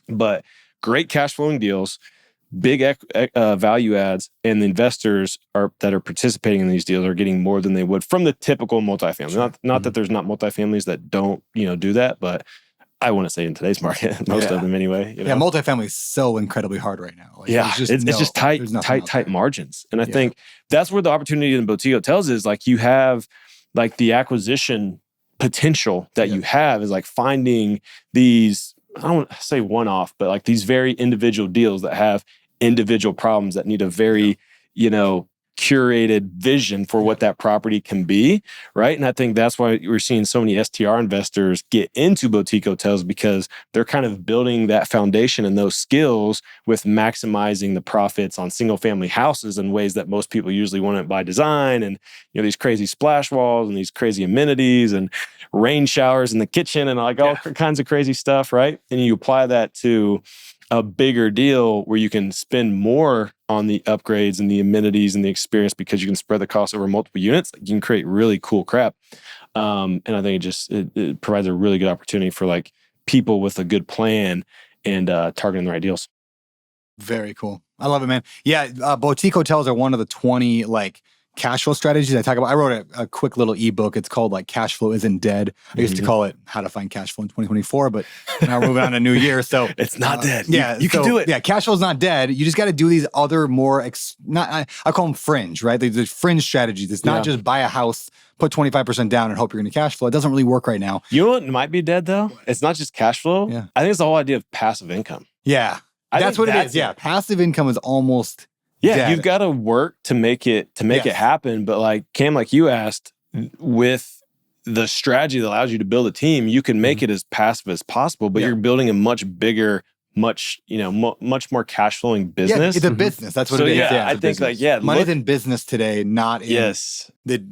But great cash flowing deals, big value adds, and the investors that are participating in these deals are getting more than they would from the typical multifamily. Sure. Not that there's not multifamilies that don't do that, but I wouldn't say in today's market, most of them anyway. Yeah, multifamily is so incredibly hard right now. Like, it's just tight margins. And I think that's where the opportunity in boutique hotels is. Like you have like the acquisition potential that you have is like finding these, I don't want to say one-off, but like these very individual deals that have individual problems that need a very, curated vision for what that property can be, right? And I think that's why we're seeing so many STR investors get into boutique hotels, because they're kind of building that foundation and those skills with maximizing the profits on single family houses in ways that most people usually want it by design, and these crazy splash walls and these crazy amenities and rain showers in the kitchen and like all kinds of crazy stuff, right? And you apply that to a bigger deal where you can spend more on the upgrades and the amenities and the experience because you can spread the cost over multiple units. You can create really cool crap. And I think it provides a really good opportunity for like people with a good plan and targeting the right deals. Very cool. I love it, man. Yeah, boutique hotels are one of the 20 like cash flow strategies I talk about. I wrote a quick little ebook. It's called like Cash Flow Isn't Dead. I used to call it How to Find Cash Flow in 2024, but now we're moving on to New Year. So it's not dead. Yeah, you can do it. Yeah, cash flow is not dead. You just got to do these other more, I call them fringe, right? The fringe strategies. It's not just buy a house, put 25% down and hope you're going to cash flow. It doesn't really work right now. You know what might be dead though? It's not just cash flow. Yeah. I think it's the whole idea of passive income. Yeah. That's what it is. Yeah. Passive income is almost dead. You've got to work to make it happen. But like Cam, like you asked, with the strategy that allows you to build a team, you can make it as passive as possible, but you're building a much bigger, much more cash flowing business. Yeah, it's a business. That's what it is. I think business. money's in business today, not in the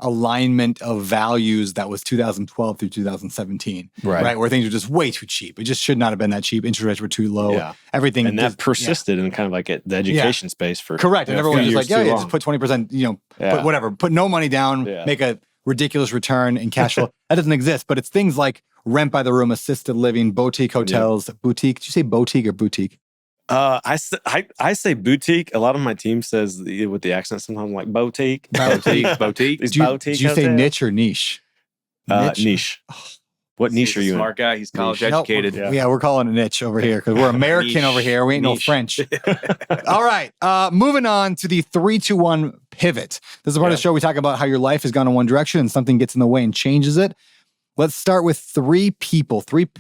alignment of values that was 2012 through 2017, right? Where things were just way too cheap. It just should not have been that cheap. Interest rates were too low. Everything. And that persisted in kind of like the education space for correct. And everyone was just like, just put 20%, put whatever, put no money down, make a ridiculous return in cash flow. That doesn't exist, but it's things like rent by the room, assisted living, boutique hotels, boutique. Did you say boutique or boutique? I say boutique. A lot of my team says with the accent sometimes, like boutique. Boutique. Did you say niche or niche? Niche. What niche are you in? Smart guy. He's college educated. We're calling it niche over here because we're American over here. We ain't no French. All right. Moving on to the 3-2-1 pivot. This is part of the show we talk about how your life has gone in one direction and something gets in the way and changes it. Let's start with three books. We'll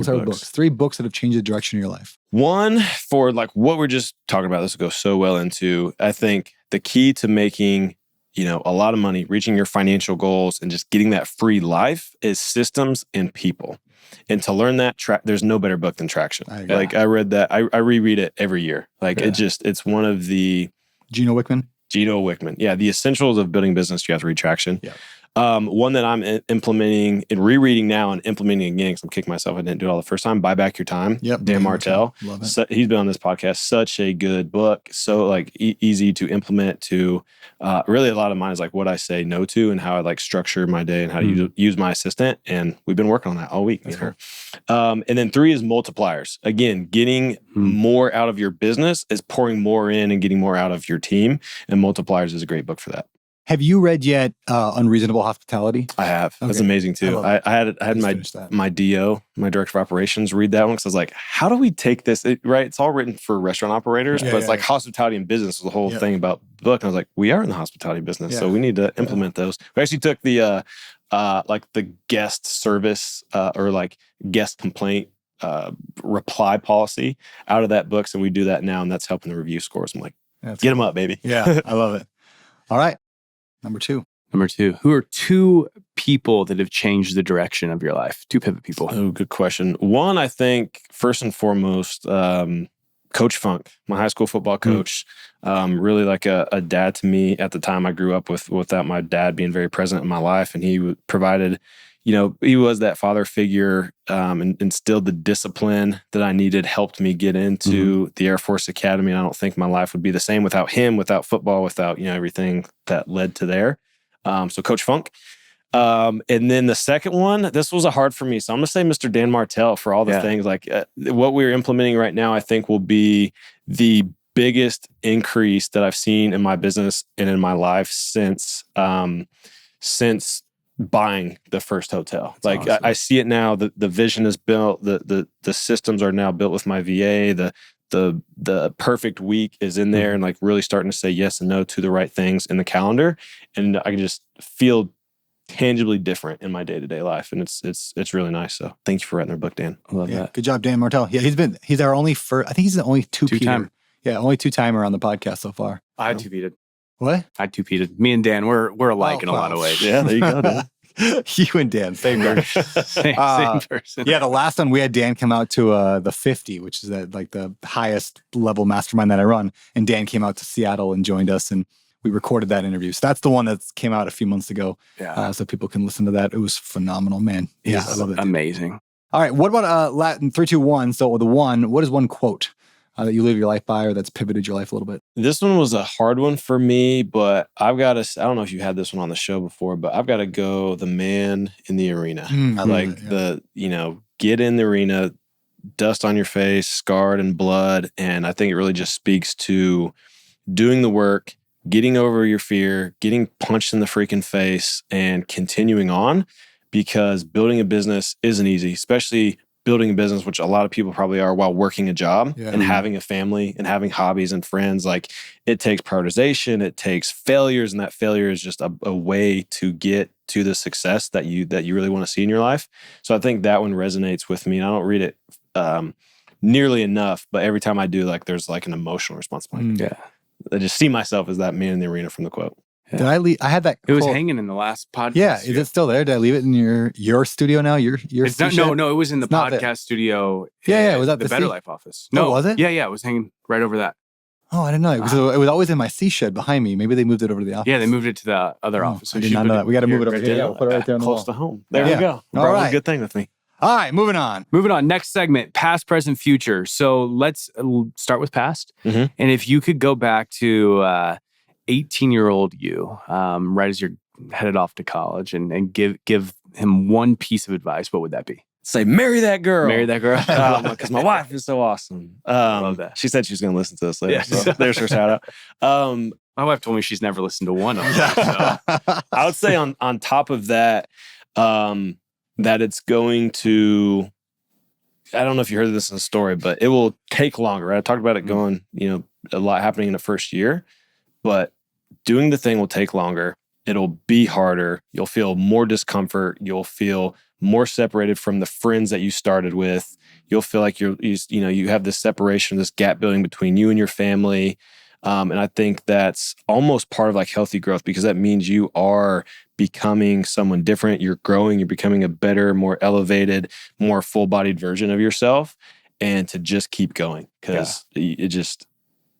start with books. 3 books that have changed the direction of your life. One, for like what we're just talking about, this will go so well into, I think the key to making, a lot of money, reaching your financial goals and just getting that free life is systems and people. And to learn that, there's no better book than Traction. I read that. I reread it every year. It's one of the... Gino Wickman? Gino Wickman. Yeah, the essentials of building business, you have to read Traction. Yeah. One that I'm implementing and rereading now and implementing again because I'm kicking myself. I didn't do it all the first time. Buy Back Your Time. Yep. Dan Martell. Love it. He's been on this podcast. Such a good book. So easy to implement to really a lot of mine is like what I say no to and how I structure my day and how to use my assistant. And we've been working on that all week. Cool. And then 3 is Multipliers. Again, getting more out of your business is pouring more in and getting more out of your team. And Multipliers is a great book for that. Have you read yet Unreasonable Hospitality? I have. Okay. That's amazing too. I had my DO, my director of operations, read that one because I was like, how do we take this? It's all written for restaurant operators, but it's like hospitality and business is the whole thing about the book. And I was like, we are in the hospitality business, so we need to implement those. We actually took the the guest service or guest complaint reply policy out of that book, so we do that now, and that's helping the review scores. I'm like, get them up, baby. Yeah, I love it. All right. Number 2. Who are 2 people that have changed the direction of your life? 2 pivot people. Oh, good question. One, I think, first and foremost, Coach Funk, my high school football coach, really like a dad to me at the time. I grew up without my dad being very present in my life, and he provided, he was that father figure and instilled the discipline that I needed, helped me get into the Air Force Academy. I don't think my life would be the same without him, without football, without, everything that led to there. So Coach Funk. And then the second one, this was hard for me. So I'm going to say Mr. Dan Martell for all the things what we're implementing right now, I think will be the biggest increase that I've seen in my business and in my life since buying the first hotel. That's awesome. I see it now. The vision is built. The systems are now built with my VA. The perfect week is in there, and really starting to say yes and no to the right things in the calendar. And I can just feel tangibly different in my day-to-day life, and it's really nice. So thank you for writing their book, Dan. I love that. Good job, Dan Martell. Yeah, he's our only I think he's the only two-timer. Yeah, only 2-timer on the podcast so far. I two-peated. What? I two-peated. Me and Dan, we're alike in a lot of ways. Yeah, there you go, Dan. You and Dan, same person. same person. Yeah, the last one we had Dan come out to the 50, which is the highest level mastermind that I run. And Dan came out to Seattle and joined us, and we recorded that interview. So that's the one that came out a few months ago. Yeah. So people can listen to that. It was phenomenal, man. Yeah, I love it. Amazing. All right. What about Latin 3, 2, 1? So the one, what is one quote that you live your life by or that's pivoted your life a little bit? This one was a hard one for me, but I don't know if you had this one on the show before, but I've got to go the man in the arena. I like it, yeah. Get in the arena, dust on your face, scarred and blood. And I think it really just speaks to doing the work, getting over your fear, getting punched in the freaking face and continuing on, because building a business isn't easy, especially building a business, which a lot of people probably are while working a job and having a family and having hobbies and friends. It takes prioritization, it takes failures, and that failure is just a way to get to the success that you really want to see in your life. So I think that one resonates with me. And I don't read it nearly enough, but every time I do, there's an emotional response. I just see myself as that man in the arena from the quote. Yeah. Did I leave? I had that. It was hanging in the last podcast. Yeah, is it still there? Did I leave it in your studio now? Your it's not, no, it was in the podcast studio. Yeah, was that the Better Life office? No, was it? Yeah, it was hanging right over that. Oh, I didn't know. It was always in my C shed behind me. Maybe they moved it over to the office. Yeah, they moved it to the other office. I did not know that. We got to move it over here. Yeah, we'll put it right there on the close wall. to home. There we go. All right. Good thing with me. All right, moving on. Moving on. Next segment, past, present, future. So let's start with past. Mm-hmm. And if you could go back to 18-year-old you, right as you're headed off to college, and give him one piece of advice, what would that be? Say, marry that girl. Marry that girl. Because my wife is so awesome. Love that. She said she was going to listen to this later. Yeah. So there's her shout out. My wife told me she's never listened to one of them. So. I would say on top of that, that it's going to, I don't know if you heard this in the story, but it will take longer. Right? I talked about it going, a lot happening in the first year, but doing the thing will take longer. It'll be harder. You'll feel more discomfort. You'll feel more separated from the friends that you started with. You'll feel like you have this separation, this gap building between you and your family. And I think that's almost part of like healthy growth, because that means you are becoming someone different. You're growing. You're becoming a better, more elevated, more full-bodied version of yourself. And to just keep going, because it just,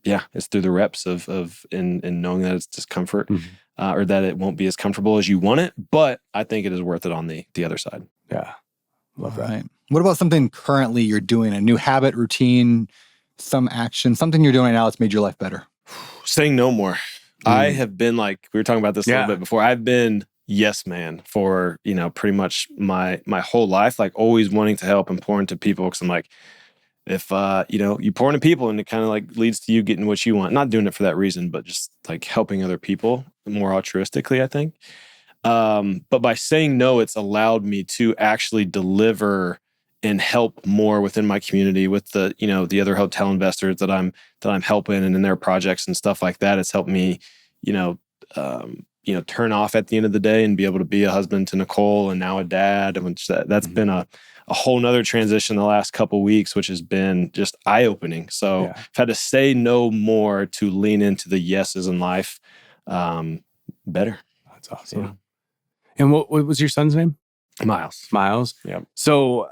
it's through the reps of knowing that it's discomfort. Mm-hmm. Or that it won't be as comfortable as you want it, but I think it is worth it on the other side. Yeah. Love that. Right. What about something currently you're doing, a new habit, routine, some action, something you're doing right now that's made your life better? Saying no more. I have been like, we were talking about this a little bit before, I've been yes man for, pretty much my whole life, like always wanting to help and pour into people, because I'm like, if, you pour into people and it kind of like leads to you getting what you want, not doing it for that reason, but just like helping other people more altruistically, I think. But by saying no, it's allowed me to actually deliver and help more within my community with the, the other hotel investors that I'm helping and in their projects and stuff like that. It's helped me, turn off at the end of the day and be able to be a husband to Nicole and now a dad. And which that's been a whole nother transition the last couple of weeks, which has been just eye-opening. So I've had to say no more to lean into the yeses in life better. That's awesome. Yeah. And what was your son's name? Miles. Yeah. So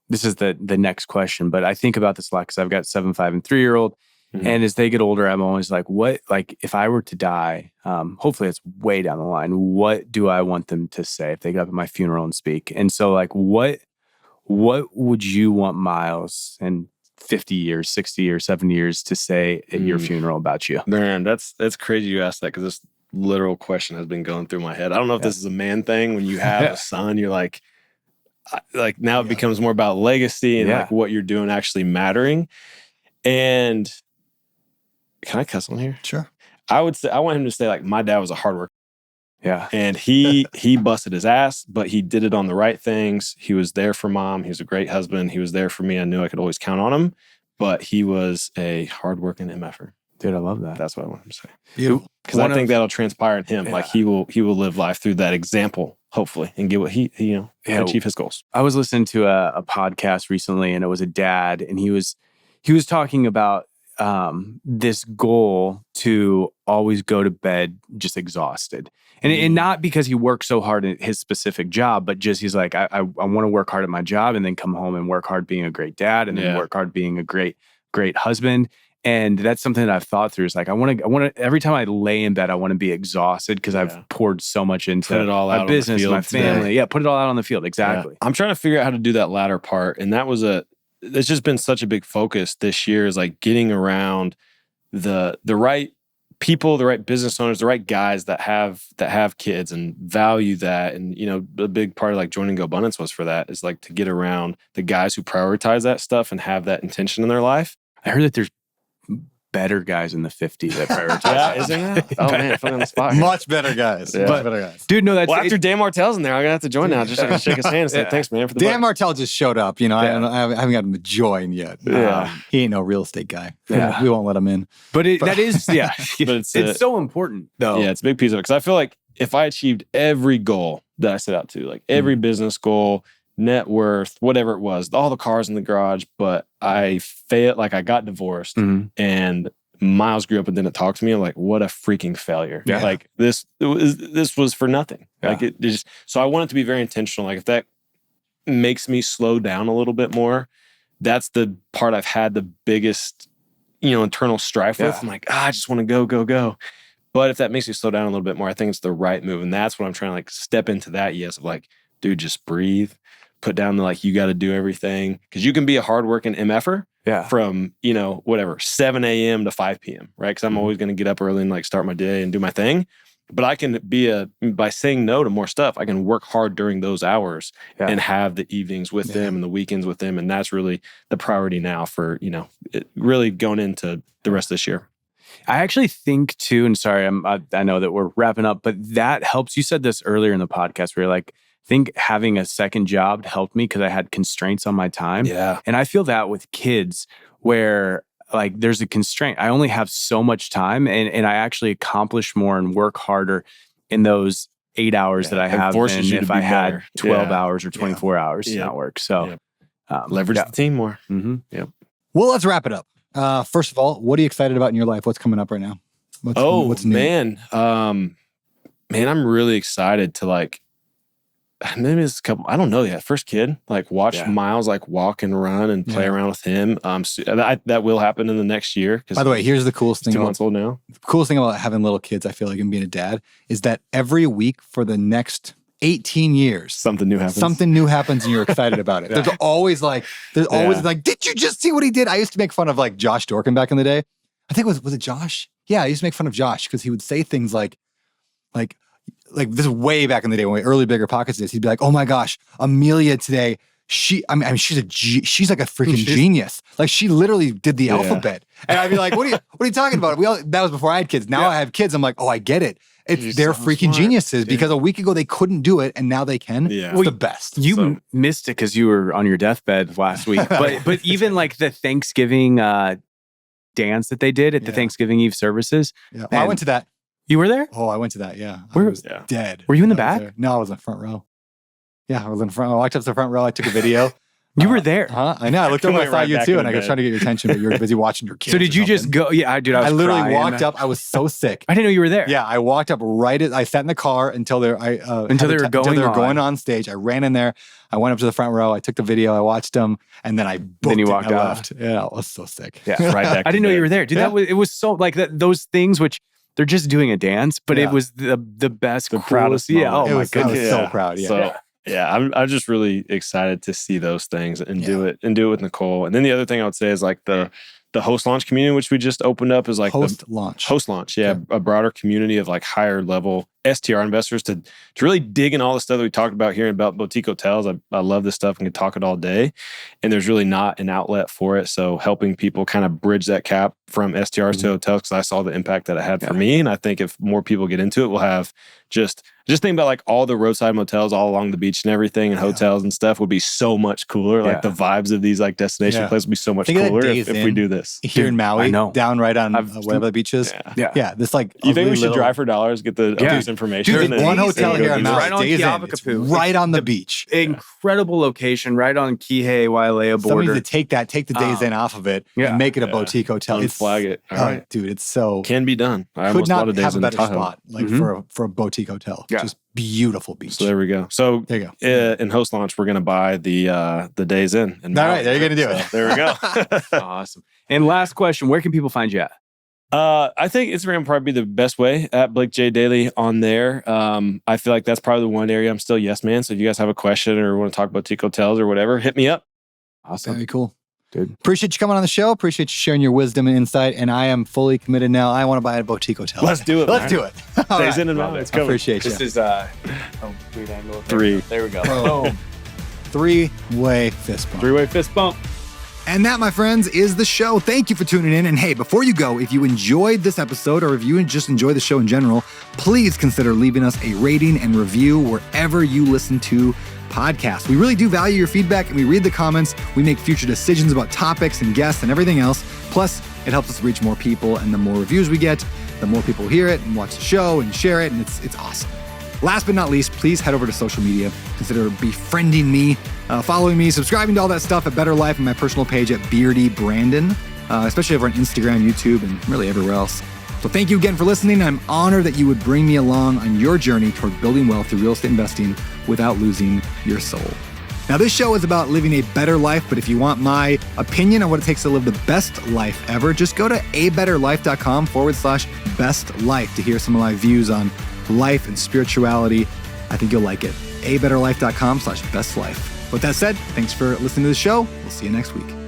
this is the next question, but I think about this a lot because I've got 7, 5, and 3-year-old. Mm-hmm. And as they get older, I'm always like, if I were to die, hopefully it's way down the line, what do I want them to say if they get up at my funeral and speak? And so like, what would you want Miles in 50 years, 60 years, 70 years to say at your funeral about you? Man, that's crazy you asked that, because this literal question has been going through my head. I don't know if this is a man thing. When you have a son, you're like now it becomes more about legacy and like what you're doing actually mattering. And can I cuss on here? Sure. I would say, I want him to say like, my dad was a hard worker. Yeah. And he busted his ass, but he did it on the right things. He was there for mom. He was a great husband. He was there for me. I knew I could always count on him, but he was a hardworking MFer. Dude, I love that. That's what I want him to say. Beautiful. Because I think that'll transpire in him. Like he will live life through that example, hopefully, and get what he achieve his goals. I was listening to a podcast recently, and it was a dad, and he was talking about this goal to always go to bed just exhausted. And not because he worked so hard at his specific job, but just he's like, I want to work hard at my job and then come home and work hard being a great dad and then work hard being a great husband. And that's something that I've thought through. Is like, I want to, every time I lay in bed, I want to be exhausted because I've poured so much into my business, my family. Today. Yeah, put it all out on the field. Exactly. Yeah. I'm trying to figure out how to do that latter part. And that was it's just been such a big focus this year, is like getting around the right people, the right business owners, the right guys that have kids and value that. And, a big part of like joining Go Abundance was for that, is like to get around the guys who prioritize that stuff and have that intention in their life. I heard that there's better guys in the 50s that prioritize. Yeah, isn't it? Oh man, put me on the spot. Much better guys. Yeah. Much better guys. Dude, no, that's after Dan Martell's in there, I'm gonna have to join now. Just so I can shake his hand and say thanks, man, for the Dan Martell just showed up. I haven't got him to join yet. He ain't no real estate guy. Yeah. We won't let him in. But that is, but it's so important though. Yeah, it's a big piece of it, because I feel like if I achieved every goal that I set out to, like every business goal, net worth, whatever it was, all the cars in the garage, but I failed, like I got divorced and Miles grew up and didn't talk to me. I'm like, what a freaking failure. Yeah. Like this was for nothing. Yeah. Like it just, so I want it to be very intentional. Like if that makes me slow down a little bit more, that's the part I've had the biggest, internal strife with. I'm like, I just want to go. But if that makes me slow down a little bit more, I think it's the right move. And that's what I'm trying to like step into that. Yes. Of like, dude, just breathe, put down the, like, you got to do everything. Cause you can be a hardworking MFer from, 7 a.m. to 5 p.m. Right. Cause I'm always going to get up early and like start my day and do my thing. But I can by saying no to more stuff, I can work hard during those hours and have the evenings with them and the weekends with them. And that's really the priority now for, really going into the rest of this year. I actually think too, and sorry, I know that we're wrapping up, but that helps. You said this earlier in the podcast where you're like, I think having a second job helped me because I had constraints on my time. Yeah. And I feel that with kids where like there's a constraint. I only have so much time and I actually accomplish more and work harder in those 8 hours that I have than if I had 12 hours or 24 hours to not work. So leverage the team more. Mm-hmm. Yep. Well, let's wrap it up. First of all, what are you excited about in your life? What's coming up right now? What's new? Man, I'm really excited to like, maybe it's a couple, I don't know yet. First kid, like watch Miles like walk and run and play around with him. That will happen in the next year. By the way, here's the coolest thing. 2 months old now. The coolest thing about having little kids, I feel like, and being a dad, is that every week for the next 18 years, something new happens and you're excited about it. There's always like, did you just see what he did? I used to make fun of like Josh Dorkin back in the day. I think was it Josh? Yeah, I used to make fun of Josh because he would say things like this is way back in the day when early Bigger Pockets days. He'd be like, "Oh my gosh, Amelia today, she's like a freaking genius. Like she literally did the alphabet." And I'd be like, "What are you talking about?" That was before I had kids. Now I have kids. I'm like, "Oh, I get it. They're so freaking geniuses because a week ago they couldn't do it and now they can." Yeah. It's the best. You missed it because you were on your deathbed last week. But even like the Thanksgiving dance that they did at the Thanksgiving Eve services. Yeah. I went to that. You were there? Oh, I went to that. Yeah. Where I was dead. Were you in the back? No, I was in the front row. Yeah, I was in front. I walked up to the front row. I took a video. You were there. Huh? I know. I looked over. I saw you too, and I was trying to get your attention, but you were busy watching your kids. So did you just go? Yeah, dude. I was literally crying. walked up. I was so sick. I didn't know you were there. Yeah, I walked up right as I sat in the car until they were going on stage. I ran in there. I went up to the front row. I took the video. I watched them, and then I booked you walked I out. left. Yeah, I was so sick. Yeah, right back. I didn't know you were there, dude. It was so like those things which. They're just doing a dance, but it was the best, the proudest. Yeah. Oh my goodness. I was so proud. Yeah. So, I'm just really excited to see those things and do it with Nicole. And then the other thing I would say is like the host launch community, which we just opened up, is like host launch. Yeah. A broader community of like higher level STR investors to really dig in all the stuff that we talked about here about boutique hotels. I love this stuff and can talk it all day. And there's really not an outlet for it. So helping people kind of bridge that gap from STRs to hotels, because I saw the impact that it had for me. And I think if more people get into it, we'll have just think about like all the roadside motels all along the beach and everything, and hotels and stuff would be so much cooler. Like the vibes of these like destination places would be so much cooler if we do this. Here in Maui, down right on whatever the beach is. Yeah. This like you think we should drive for dollars, get the information. Dude, one hotel here in Maui, right on Ke'Avakupu, right on the beach. Incredible location, right on Kihei Wailea border. Somebody to take the Days Inn off of it and make it a boutique hotel. Flag it. All right. Dude, it's so can be done. I could not have a better Tahoe spot like for a boutique hotel. Just beautiful beach. So there we go. So there you go. In host launch, we're gonna buy the Days Inn. All right, there you're gonna do it. There we go. Awesome. And last question: where can people find you at? I think Instagram would probably be the best way, at Blake J. Dailey on there. I feel like that's probably the one area I'm still yes man. So if you guys have a question or want to talk boutique hotels or whatever, hit me up. Awesome. Very cool. Dude. Appreciate you coming on the show. Appreciate you sharing your wisdom and insight. And I am fully committed now. I want to buy a boutique hotel. Let's do it. Let's do it. Days Inn and Maui. It's coming. Appreciate you. This is weird angle. 3. There we go. Boom. Three-way fist bump. Three-way fist bump. And that, my friends, is the show. Thank you for tuning in. And hey, before you go, if you enjoyed this episode or if you just enjoy the show in general, please consider leaving us a rating and review wherever you listen to podcasts. We really do value your feedback, and we read the comments. We make future decisions about topics and guests and everything else. Plus, it helps us reach more people, and the more reviews we get, the more people hear it and watch the show and share it, and it's awesome. Last but not least, please head over to social media. Consider befriending me, following me, subscribing to all that stuff at Better Life and my personal page at Beardy Brandon, especially over on Instagram, YouTube, and really everywhere else. So thank you again for listening. I'm honored that you would bring me along on your journey toward building wealth through real estate investing without losing your soul. Now, this show is about living a better life, but if you want my opinion on what it takes to live the best life ever, just go to abetterlife.com/best life to hear some of my views on life and spirituality. I think you'll like it. abetterlife.com/best life. With that said, thanks for listening to the show. We'll see you next week.